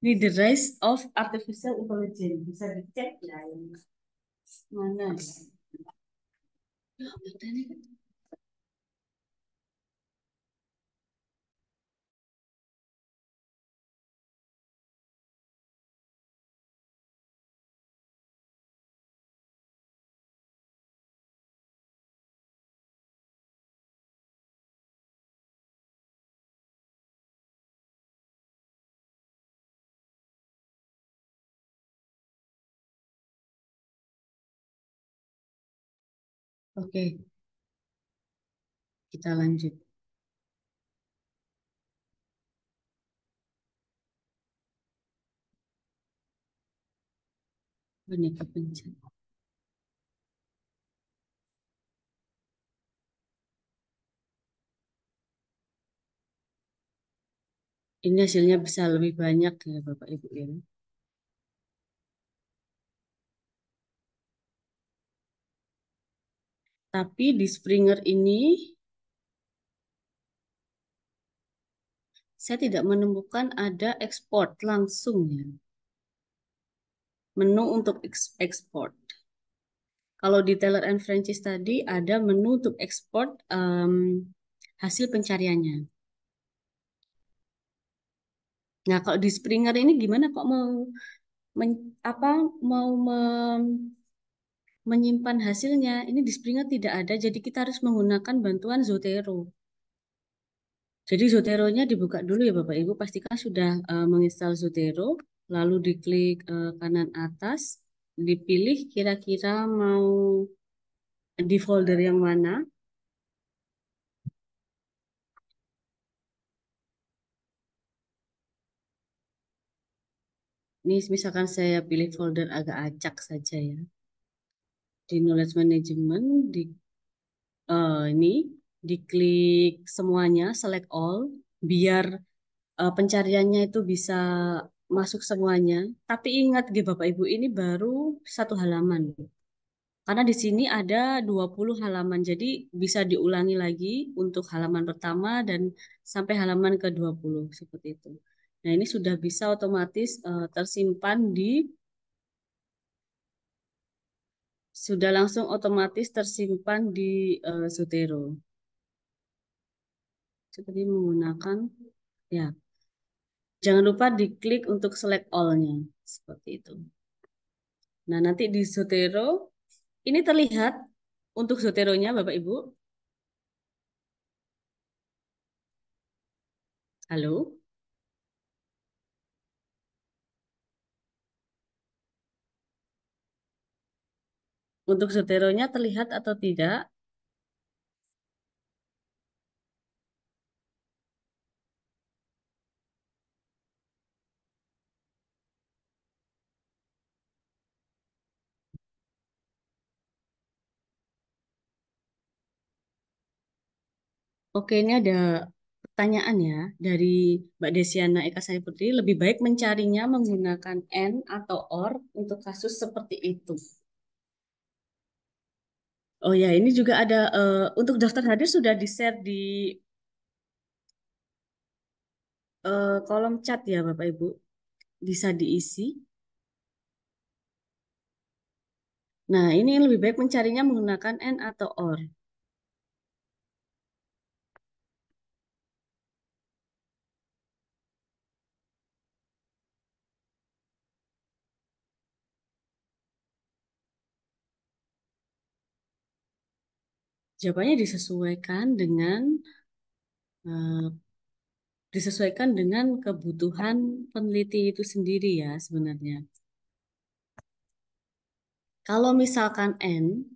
Ini the rise of artificial intelligence. Bisa dicek ya ini. Mana? Oke, kita lanjut. Banyak kepencet. Ini hasilnya bisa lebih banyak ya Bapak Ibu ya. Tapi di Springer ini saya tidak menemukan ada ekspor langsung ya. Menu untuk ekspor. Kalau di Taylor and Francis tadi ada menu untuk ekspor hasil pencariannya. Nah, kalau di Springer ini gimana kok mau apa mau menyimpan hasilnya? Ini di Springer tidak ada, jadi kita harus menggunakan bantuan Zotero. Jadi Zotero-nya dibuka dulu ya Bapak Ibu, pastikan sudah menginstal Zotero, lalu diklik kanan atas, dipilih kira-kira mau di folder yang mana. Ini misalkan saya pilih folder agak acak saja ya. Di knowledge management, ini diklik semuanya, select all, biar pencariannya itu bisa masuk semuanya. Tapi ingat gitu Bapak Ibu, ini baru satu halaman. Karena di sini ada 20 halaman, jadi bisa diulangi lagi untuk halaman pertama dan sampai halaman ke-20 seperti itu. Nah, ini sudah bisa otomatis tersimpan sudah langsung otomatis tersimpan di Zotero. Seperti menggunakan, ya, jangan lupa diklik untuk select all-nya. Seperti itu. Nah, nanti di Zotero, ini terlihat untuk Zoteronya Bapak Ibu. Halo? Untuk Zoteronya terlihat atau tidak? Oke, ini ada pertanyaan ya dari Mbak Desiana Eka Sari Putri. Lebih baik mencarinya menggunakan N atau OR untuk kasus seperti itu. Oh ya, ini juga ada untuk daftar hadir sudah di-share di kolom chat ya Bapak Ibu. Bisa diisi. Nah, ini lebih baik mencarinya menggunakan N atau OR. Jawabannya eh, disesuaikan dengan kebutuhan peneliti itu sendiri ya sebenarnya. Kalau misalkan N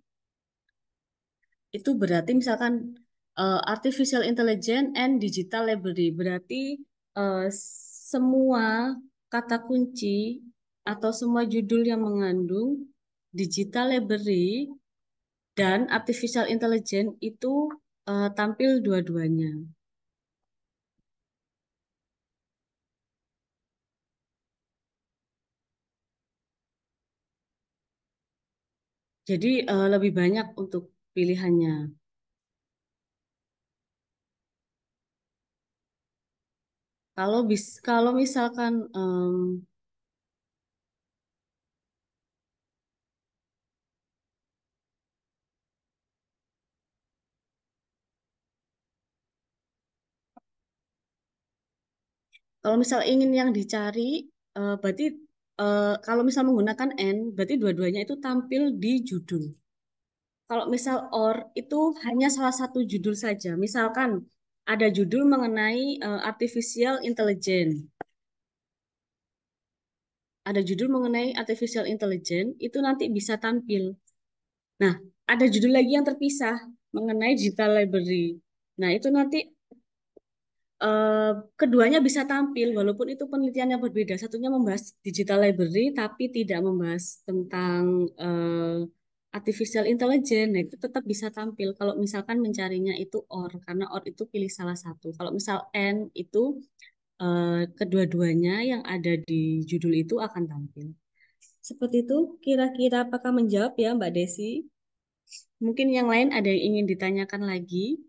itu berarti misalkan artificial intelligence and digital library berarti semua kata kunci atau semua judul yang mengandung digital library dan artificial intelligence itu tampil dua-duanya. Jadi lebih banyak untuk pilihannya. Kalau misalkan kalau misal ingin yang dicari, berarti kalau misal menggunakan N, berarti dua-duanya itu tampil di judul. Kalau misal OR itu hanya salah satu judul saja. Misalkan ada judul mengenai artificial intelligence. Ada judul mengenai artificial intelligence, itu nanti bisa tampil. Nah, ada judul lagi yang terpisah mengenai digital library. Nah, itu nanti eh, keduanya bisa tampil walaupun itu penelitian yang berbeda. Satunya membahas digital library tapi tidak membahas tentang artificial intelligence. Nah, itu tetap bisa tampil kalau misalkan mencarinya itu OR karena OR itu pilih salah satu. Kalau misal N itu kedua-duanya yang ada di judul itu akan tampil. Seperti itu, kira-kira apakah menjawab ya Mbak Desi? Mungkin yang lain ada yang ingin ditanyakan lagi.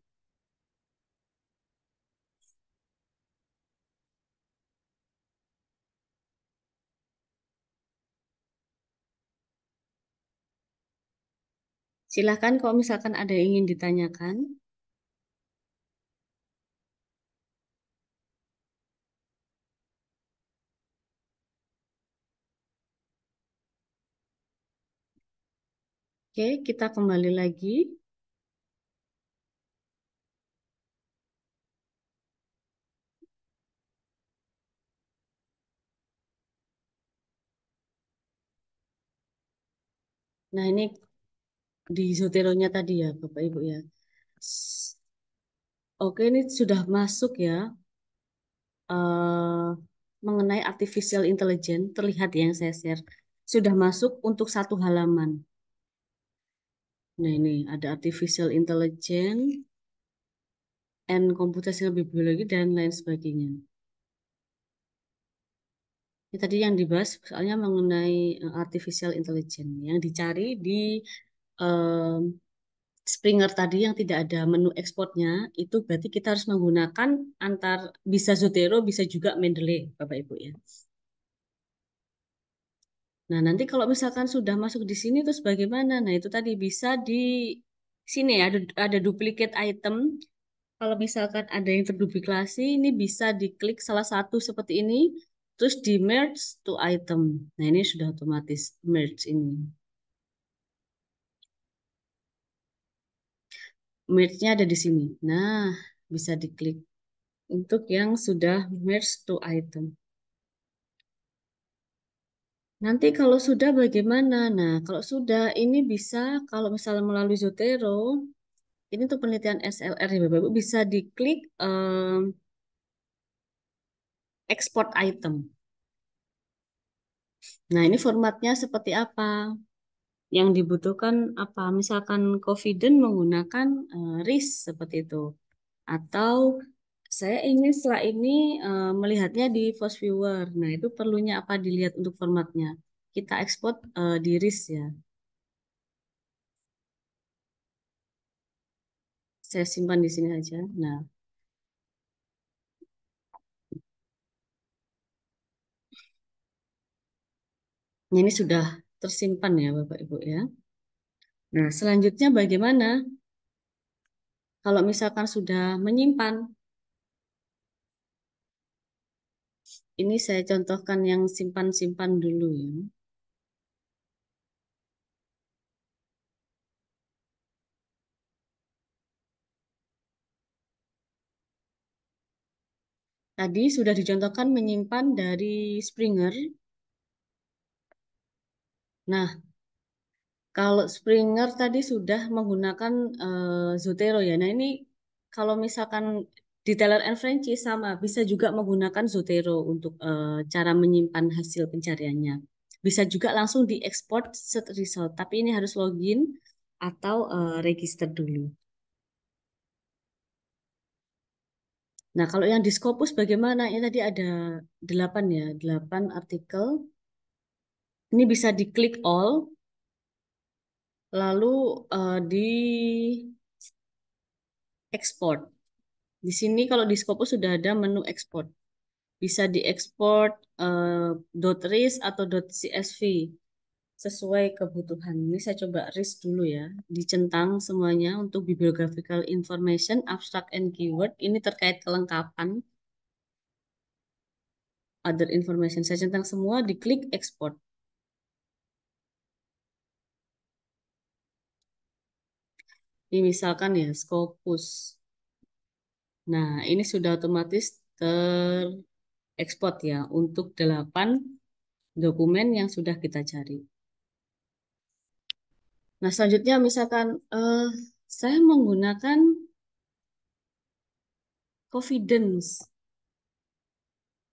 Silahkan kalau misalkan ada yang ingin ditanyakan. Oke, kita kembali lagi. Nah, ini di Zoteronya tadi ya, Bapak Ibu ya. Oke, ini sudah masuk ya. eh, Mengenai artificial intelligence, terlihat ya yang saya share. Sudah masuk untuk satu halaman. Nah, ini ada artificial intelligence and computational biology dan lain sebagainya. Ini tadi yang dibahas soalnya mengenai artificial intelligence. Yang dicari di em, Springer tadi yang tidak ada menu ekspornya, itu berarti kita harus menggunakan antar bisa Zotero, bisa juga Mendeley, Bapak Ibu ya. Nah, nanti kalau misalkan sudah masuk di sini terus bagaimana? Nah, itu tadi bisa di sini ya, ada duplicate item. Kalau misalkan ada yang terduplikasi, ini bisa diklik salah satu seperti ini, terus di merge to item. Nah, ini sudah otomatis merge ini. Merge-nya ada di sini. Nah, bisa diklik untuk yang sudah merge to item. Nanti kalau sudah bagaimana? Nah, kalau sudah ini bisa kalau misalnya melalui Zotero, ini untuk penelitian SLR ya Bapak Ibu bisa diklik export item. Nah, ini formatnya seperti apa? Yang dibutuhkan apa? Misalkan confident menggunakan RIS seperti itu. Atau saya ingin setelah ini melihatnya di Fast Viewer. Nah, itu perlunya apa dilihat untuk formatnya. Kita ekspor di RIS ya. Saya simpan di sini aja. Nah, ini sudah tersimpan ya Bapak Ibu ya. Nah, selanjutnya bagaimana kalau misalkan sudah menyimpan? Ini saya contohkan yang simpan-simpan dulu ya. Tadi sudah dicontohkan menyimpan dari Springer. Nah, kalau Springer tadi sudah menggunakan Zotero ya. Nah, ini kalau misalkan Detailer and Francis sama, bisa juga menggunakan Zotero untuk cara menyimpan hasil pencariannya. Bisa juga langsung diekspor set result, tapi ini harus login atau register dulu. Nah, kalau yang di Scopus bagaimana? Ini tadi ada 8 ya, 8 artikel. Ini bisa diklik all, lalu di export. Di sini kalau di Scopus sudah ada menu export. Bisa diekspor .ris atau .csv sesuai kebutuhan. Ini saya coba RIS dulu ya. Dicentang semuanya untuk bibliographical information, abstract and keyword. Ini terkait kelengkapan other information. Saya centang semua, diklik export. Ini misalkan ya, Scopus. Nah, ini sudah otomatis terekspor ya untuk 8 dokumen yang sudah kita cari. Nah, selanjutnya misalkan saya menggunakan confidence.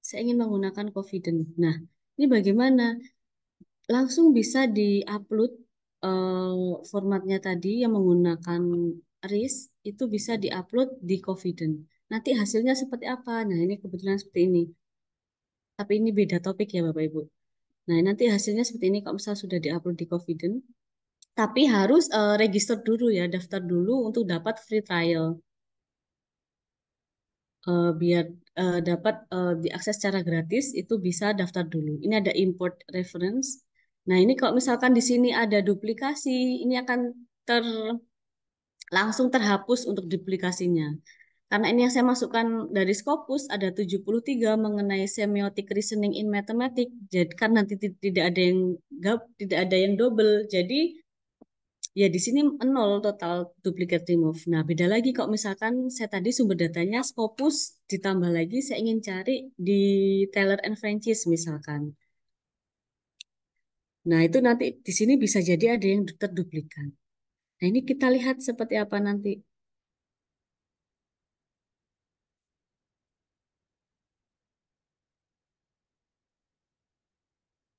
Saya ingin menggunakan confidence. Nah, ini bagaimana? Langsung bisa di-upload formatnya tadi yang menggunakan RIS itu bisa di-upload di confidence. Nanti hasilnya seperti apa? Nah, ini kebetulan seperti ini. Tapi ini beda topik ya Bapak Ibu. Nah, nanti hasilnya seperti ini kalau misalnya sudah di-upload di confidence. Tapi harus register dulu ya, daftar dulu untuk dapat free trial. Biar dapat diakses secara gratis itu bisa daftar dulu. Ini ada import reference. Nah, ini kalau misalkan di sini ada duplikasi, ini akan ter langsung terhapus untuk duplikasinya. Karena ini yang saya masukkan dari Scopus ada 73 mengenai semiotic reasoning in mathematics. Jadi kan nanti tidak ada yang tidak ada yang double. Jadi ya di sini nol total duplicate remove. Nah, beda lagi kalau misalkan saya tadi sumber datanya Scopus ditambah lagi saya ingin cari di Taylor and Francis misalkan. Nah, itu nanti di sini bisa jadi ada yang terduplikat. Nah, ini kita lihat seperti apa nanti.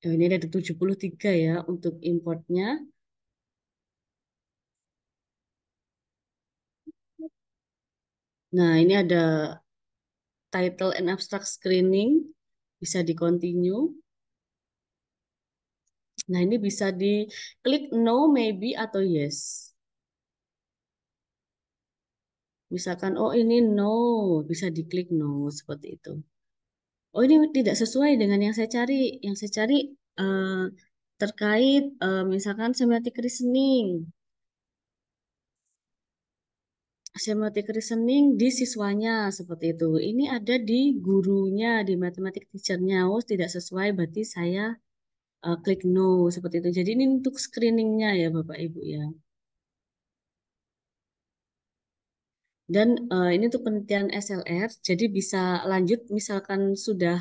Oh, ini ada 73 ya untuk importnya. Nah, ini ada title and abstract screening. Bisa di continue. Nah, ini bisa diklik no, maybe, atau yes. Misalkan, oh ini no, bisa diklik no, seperti itu. Oh ini tidak sesuai dengan yang saya cari. Yang saya cari eh, terkait misalkan semiotic reasoning. Semiotic reasoning di siswanya seperti itu. Ini ada di gurunya, di matematik teachernya. Oh tidak sesuai, berarti saya klik no seperti itu. Jadi ini untuk screeningnya ya Bapak Ibu ya. Dan ini untuk penelitian SLR, jadi bisa lanjut misalkan sudah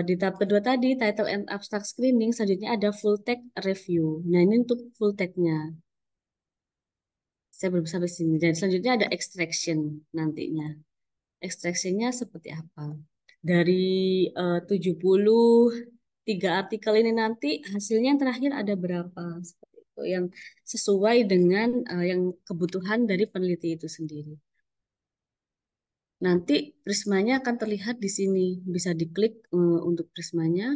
di tahap kedua tadi, title and abstract screening, selanjutnya ada full text review. Nah, ini untuk full text-nya. Saya belum sampai sini. Dan selanjutnya ada extraction nantinya. Extraction-nya seperti apa? Dari 73 artikel ini nanti, hasilnya yang terakhir ada berapa? Seperti itu, yang sesuai dengan yang kebutuhan dari peneliti itu sendiri. Nanti prismanya akan terlihat di sini. Bisa diklik untuk prismanya.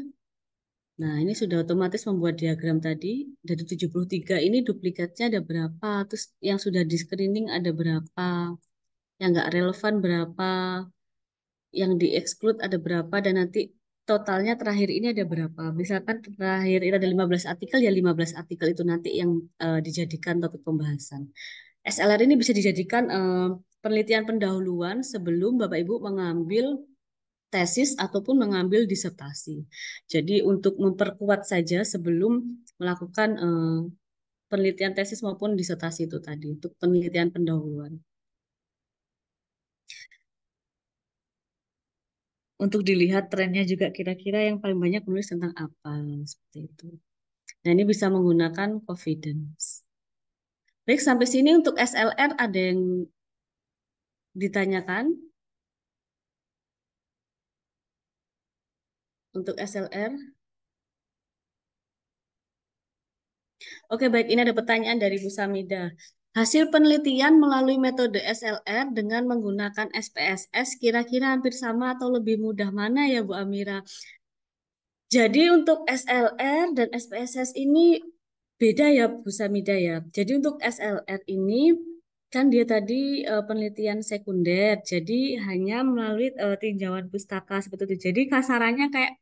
Nah, ini sudah otomatis membuat diagram tadi. Dari 73 ini duplikatnya ada berapa? Terus yang sudah di screening ada berapa? Yang nggak relevan berapa? Yang di-exclude ada berapa? Dan nanti totalnya terakhir ini ada berapa? Misalkan terakhir itu ada 15 artikel, ya 15 artikel itu nanti yang dijadikan topik pembahasan. SLR ini bisa dijadikan penelitian pendahuluan sebelum Bapak Ibu mengambil tesis ataupun mengambil disertasi. Jadi untuk memperkuat saja sebelum melakukan penelitian tesis maupun disertasi itu tadi untuk penelitian pendahuluan. Untuk dilihat trennya juga kira-kira yang paling banyak menulis tentang apa seperti itu. Nah, ini bisa menggunakan confidence. Baik, sampai sini untuk SLR ada yang ditanyakan untuk SLR. Oke, baik. Ini ada pertanyaan dari Bu Samida. Hasil penelitian melalui metode SLR dengan menggunakan SPSS kira-kira hampir sama atau lebih mudah mana ya Bu Amira? Jadi untuk SLR dan SPSS ini beda ya Bu Samida ya. Jadi untuk SLR ini kan dia tadi penelitian sekunder. Jadi hanya melalui tinjauan pustaka seperti itu. Jadi kasarannya kayak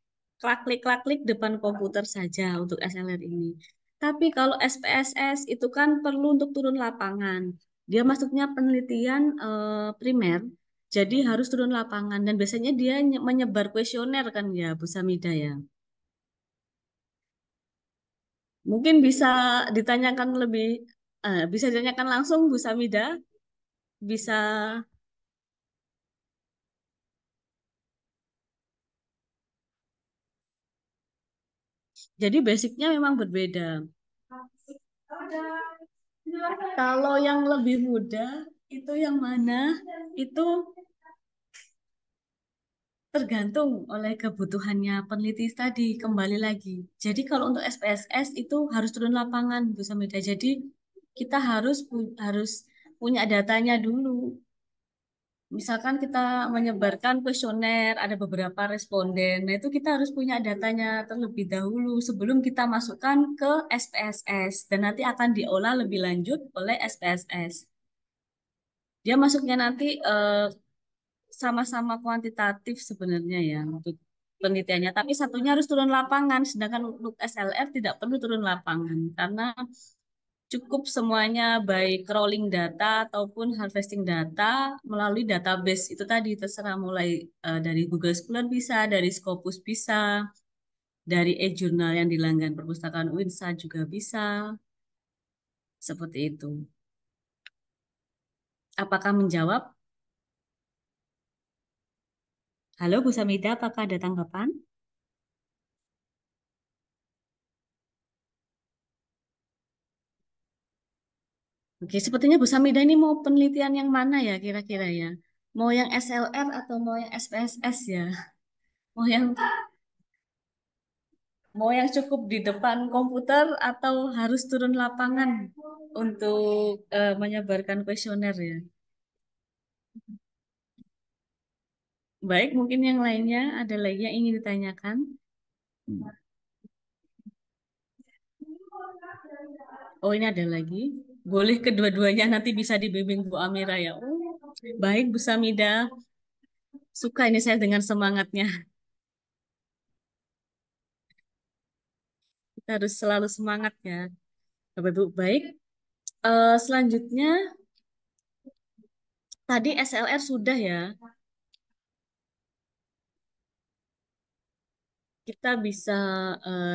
klik-klik depan komputer saja untuk SLR ini. Tapi kalau SPSS itu kan perlu untuk turun lapangan. Dia masuknya penelitian primer. Jadi harus turun lapangan dan biasanya dia menyebar kuesioner kan ya Bu Samida ya. Mungkin bisa ditanyakan lebih, bisa ditanyakan langsung Bu Samida, bisa. Jadi basicnya memang berbeda. Kalau yang lebih mudah itu yang mana? Itu tergantung oleh kebutuhannya peneliti tadi kembali lagi. Jadi kalau untuk SPSS itu harus turun lapangan Bu Samida. Jadi kita harus punya datanya dulu. Misalkan kita menyebarkan kuesioner, ada beberapa responden. Nah, itu kita harus punya datanya terlebih dahulu sebelum kita masukkan ke SPSS dan nanti akan diolah lebih lanjut oleh SPSS. Dia masuknya nanti sama-sama kuantitatif sebenarnya ya untuk penelitiannya, tapi satunya harus turun lapangan, sedangkan untuk SLR tidak perlu turun lapangan karena cukup semuanya baik crawling data ataupun harvesting data melalui database itu tadi terserah mulai dari Google Scholar bisa, dari Scopus bisa, dari e-jurnal yang dilanggan perpustakaan UINSA juga bisa, seperti itu. Apakah menjawab? Halo Bu Samida, apakah ada tanggapan? Oke, sepertinya Bu Samida ini mau penelitian yang mana ya kira-kira ya? Mau yang SLR atau mau yang SPSS ya? Mau yang Mau yang cukup di depan komputer atau harus turun lapangan untuk menyebarkan kuesioner ya? Baik, mungkin yang lainnya ada lagi yang ingin ditanyakan. Oh, ini ada lagi. Boleh kedua-duanya nanti bisa dibimbing Bu Amira ya. Oh, baik Bu Samida. Suka ini saya dengan semangatnya. Kita harus selalu semangat ya. Bapak Ibu, baik. Selanjutnya tadi SLR sudah ya. Kita bisa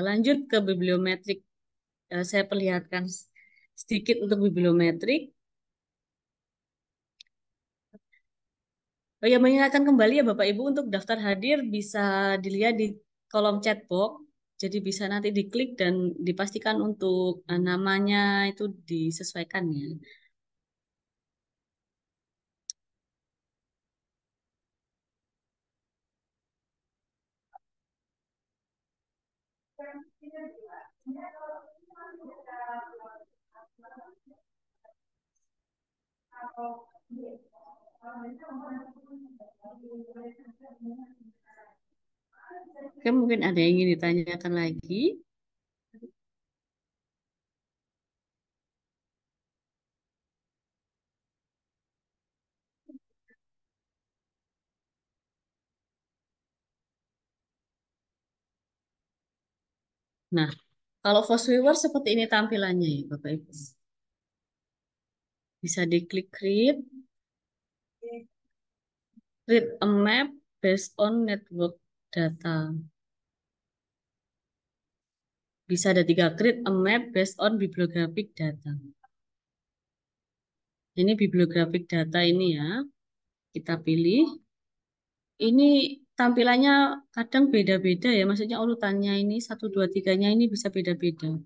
lanjut ke bibliometrik. Saya perlihatkan sedikit untuk bibliometrik. Oh ya, mengingatkan kembali ya Bapak Ibu untuk daftar hadir bisa dilihat di kolom chat box. Jadi bisa nanti diklik dan dipastikan untuk namanya itu disesuaikan ya. Oke, mungkin ada yang ingin ditanyakan lagi. Nah, kalau Foswewer seperti ini tampilannya ya Bapak Ibu. Bisa diklik create a map based on network data. Bisa ada tiga, create a map based on bibliographic data. Ini bibliographic data ini ya, kita pilih. Ini tampilannya kadang beda-beda ya, maksudnya urutannya ini, satu, dua, tiganya ini bisa beda-beda.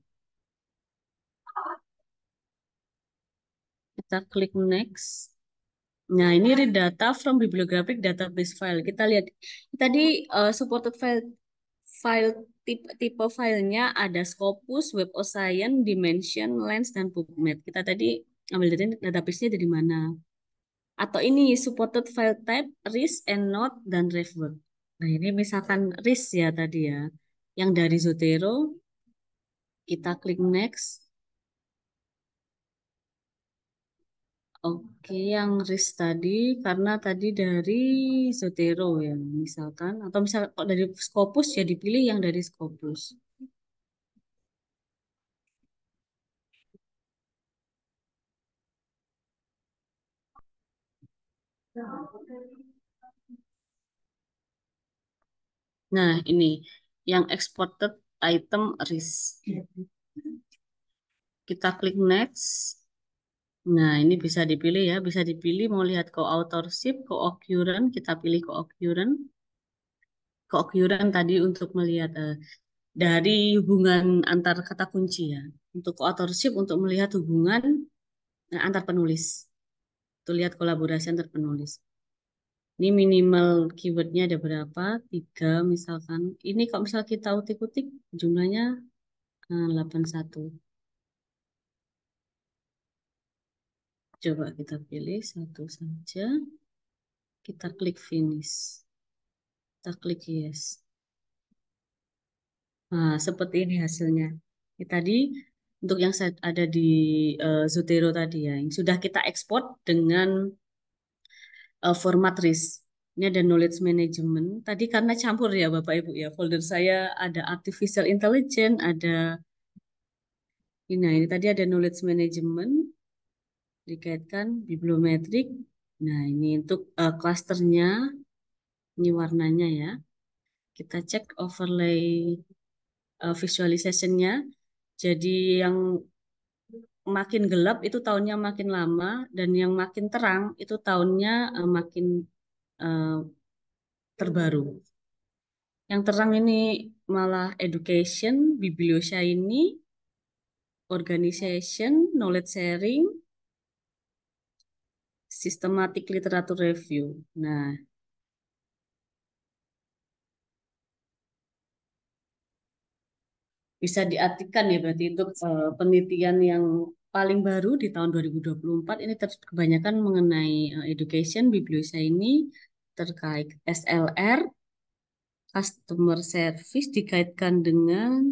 Kita klik next. Nah, ini read data from bibliographic database file. Kita lihat, tadi supported file file tipe filenya ada Scopus, Web of Science, Dimension, Lens, dan PubMed. Kita tadi ambil dari database-nya dari mana? Atau ini supported file type, RIS, EndNote, dan RefWorks. Nah, ini misalkan RIS ya tadi ya. Yang dari Zotero, kita klik next. Oke, yang RIS tadi karena tadi dari Zotero ya, misalkan. Atau misal kalau dari Scopus ya dipilih yang dari Scopus. Nah, ini yang exported item RIS. Kita klik next. Nah, ini bisa dipilih ya, bisa dipilih mau lihat co-authorship, co-occurrence, kita pilih co-occurrence. Co-occurrence tadi untuk melihat dari hubungan antar kata kunci ya. Untuk co-authorship untuk melihat hubungan antar penulis. Tuh lihat kolaborasi antar penulis. Ini minimal keywordnya ada berapa? Tiga misalkan. Ini kalau misal kita utik-utik jumlahnya 81. Coba kita pilih satu saja. Kita klik finish. Kita klik yes. Nah, seperti ini hasilnya. Ini tadi untuk yang ada di Zotero tadi ya, yang sudah kita ekspor dengan format RIS. Ini ada knowledge management. Tadi karena campur ya Bapak Ibu ya, folder saya ada artificial intelligence, ada ini tadi ada knowledge management, dikaitkan bibliometrik. Nah, ini untuk klasternya, ini warnanya ya. Kita cek overlay visualization-nya. Jadi yang makin gelap itu tahunnya makin lama dan yang makin terang itu tahunnya makin eh, terbaru. Yang terang ini malah education, biblioshiny, organization, knowledge sharing, systematic literature review. Nah, bisa diartikan ya berarti untuk penelitian yang paling baru di tahun 2024 ini kebanyakan mengenai education, biblioshiny, terkait SLR, customer service dikaitkan dengan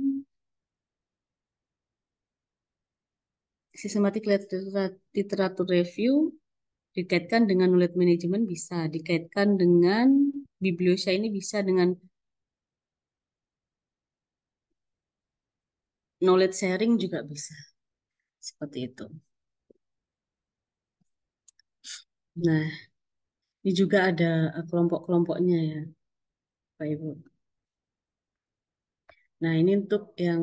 systematic literature review, dikaitkan dengan knowledge management bisa, dikaitkan dengan bibliosa ini bisa dengan knowledge sharing juga bisa. Seperti itu. Nah, ini juga ada kelompok-kelompoknya ya, Pak Ibu. Nah, ini untuk yang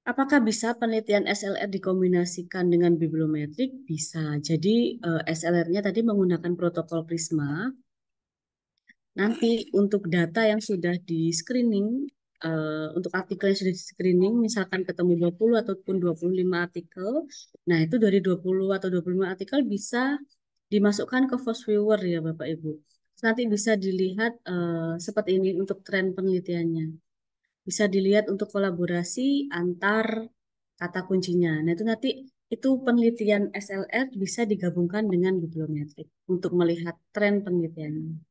apakah bisa penelitian SLR dikombinasikan dengan bibliometrik? Bisa. Jadi SLR-nya tadi menggunakan protokol Prisma. Nanti untuk data yang sudah di screening, untuk artikel yang sudah di screening, misalkan ketemu 20 ataupun 25 artikel, nah itu dari 20 atau 25 artikel bisa dimasukkan ke Fast Viewer ya Bapak Ibu. Nanti bisa dilihat seperti ini untuk tren penelitiannya. Bisa dilihat untuk kolaborasi antar kata kuncinya. Nah itu nanti itu penelitian SLR bisa digabungkan dengan bibliometrik untuk melihat tren penelitiannya.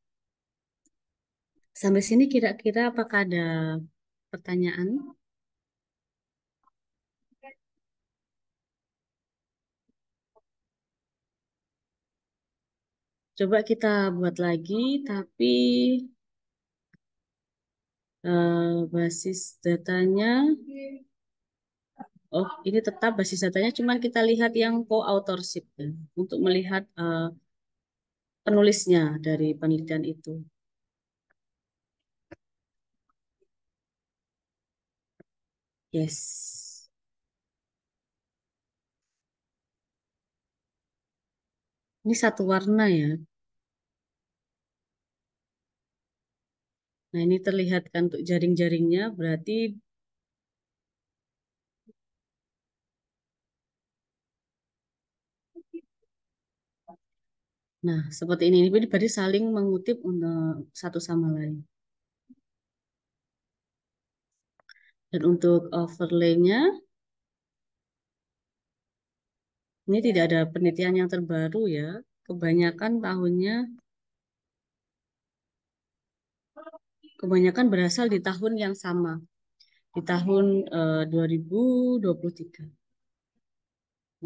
Sampai sini kira-kira apakah ada pertanyaan? Coba kita buat lagi, tapi basis datanya, oh ini tetap basis datanya, cuman kita lihat yang co-authorship ya, untuk melihat penulisnya dari penelitian itu. Yes, ini satu warna ya. Nah ini terlihat kan untuk jaring-jaringnya, berarti, nah seperti ini berarti saling mengutip untuk satu sama lain. Dan untuk overlay-nya, ini tidak ada penelitian yang terbaru ya. Kebanyakan tahunnya, kebanyakan berasal di tahun yang sama, di tahun 2023.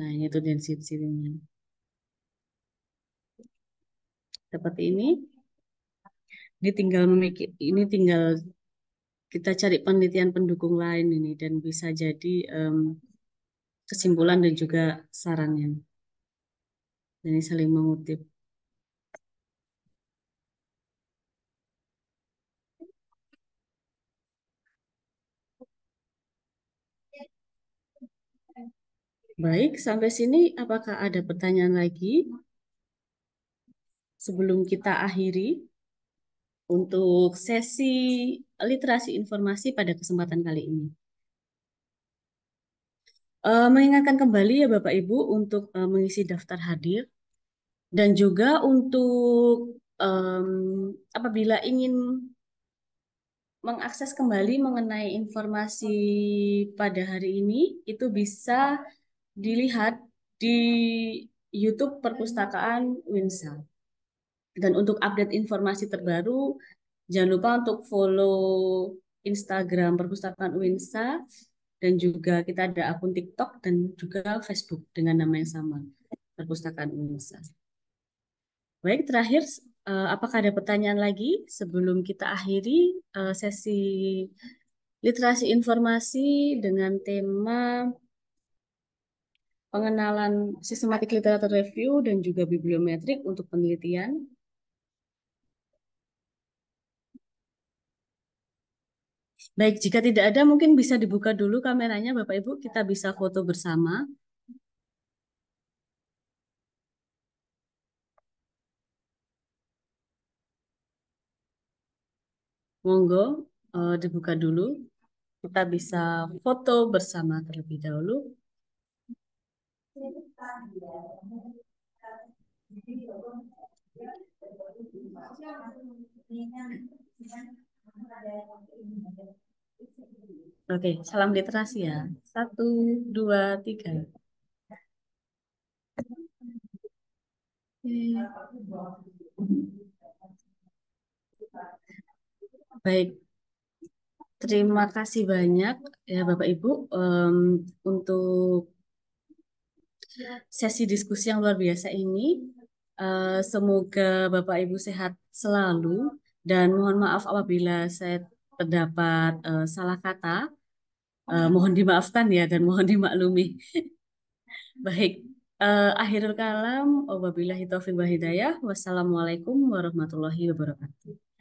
Nah, ini tuh density-nya. Seperti ini. Ini tinggal kita cari penelitian pendukung lain ini dan bisa jadi kesimpulan dan juga sarannya. Dan ini saling mengutip. Baik, sampai sini apakah ada pertanyaan lagi sebelum kita akhiri untuk sesi literasi informasi pada kesempatan kali ini? Mengingatkan kembali ya Bapak Ibu untuk mengisi daftar hadir dan juga untuk apabila ingin mengakses kembali mengenai informasi pada hari ini itu bisa dilihat di YouTube Perpustakaan Winsa. Dan untuk update informasi terbaru, jangan lupa untuk follow Instagram Perpustakaan Winsa dan juga kita ada akun TikTok dan juga Facebook dengan nama yang sama, Perpustakaan Winsa. Baik, terakhir, apakah ada pertanyaan lagi sebelum kita akhiri sesi literasi informasi dengan tema pengenalan sistematik literatur review dan juga bibliometrik untuk penelitian? Baik, jika tidak ada, mungkin bisa dibuka dulu kameranya, Bapak Ibu. Kita bisa foto bersama. Monggo, dibuka dulu. Kita bisa foto bersama terlebih dahulu. Oke, salam literasi ya. Satu, dua, tiga. Baik, terima kasih banyak ya Bapak Ibu untuk sesi diskusi yang luar biasa ini. Semoga Bapak Ibu sehat selalu dan mohon maaf apabila saya terdapat salah kata. Mohon dimaafkan ya dan mohon dimaklumi. Baik, akhirul kalam, wabillahi taufiq wa hidayah. Wassalamualaikum warahmatullahi wabarakatuh.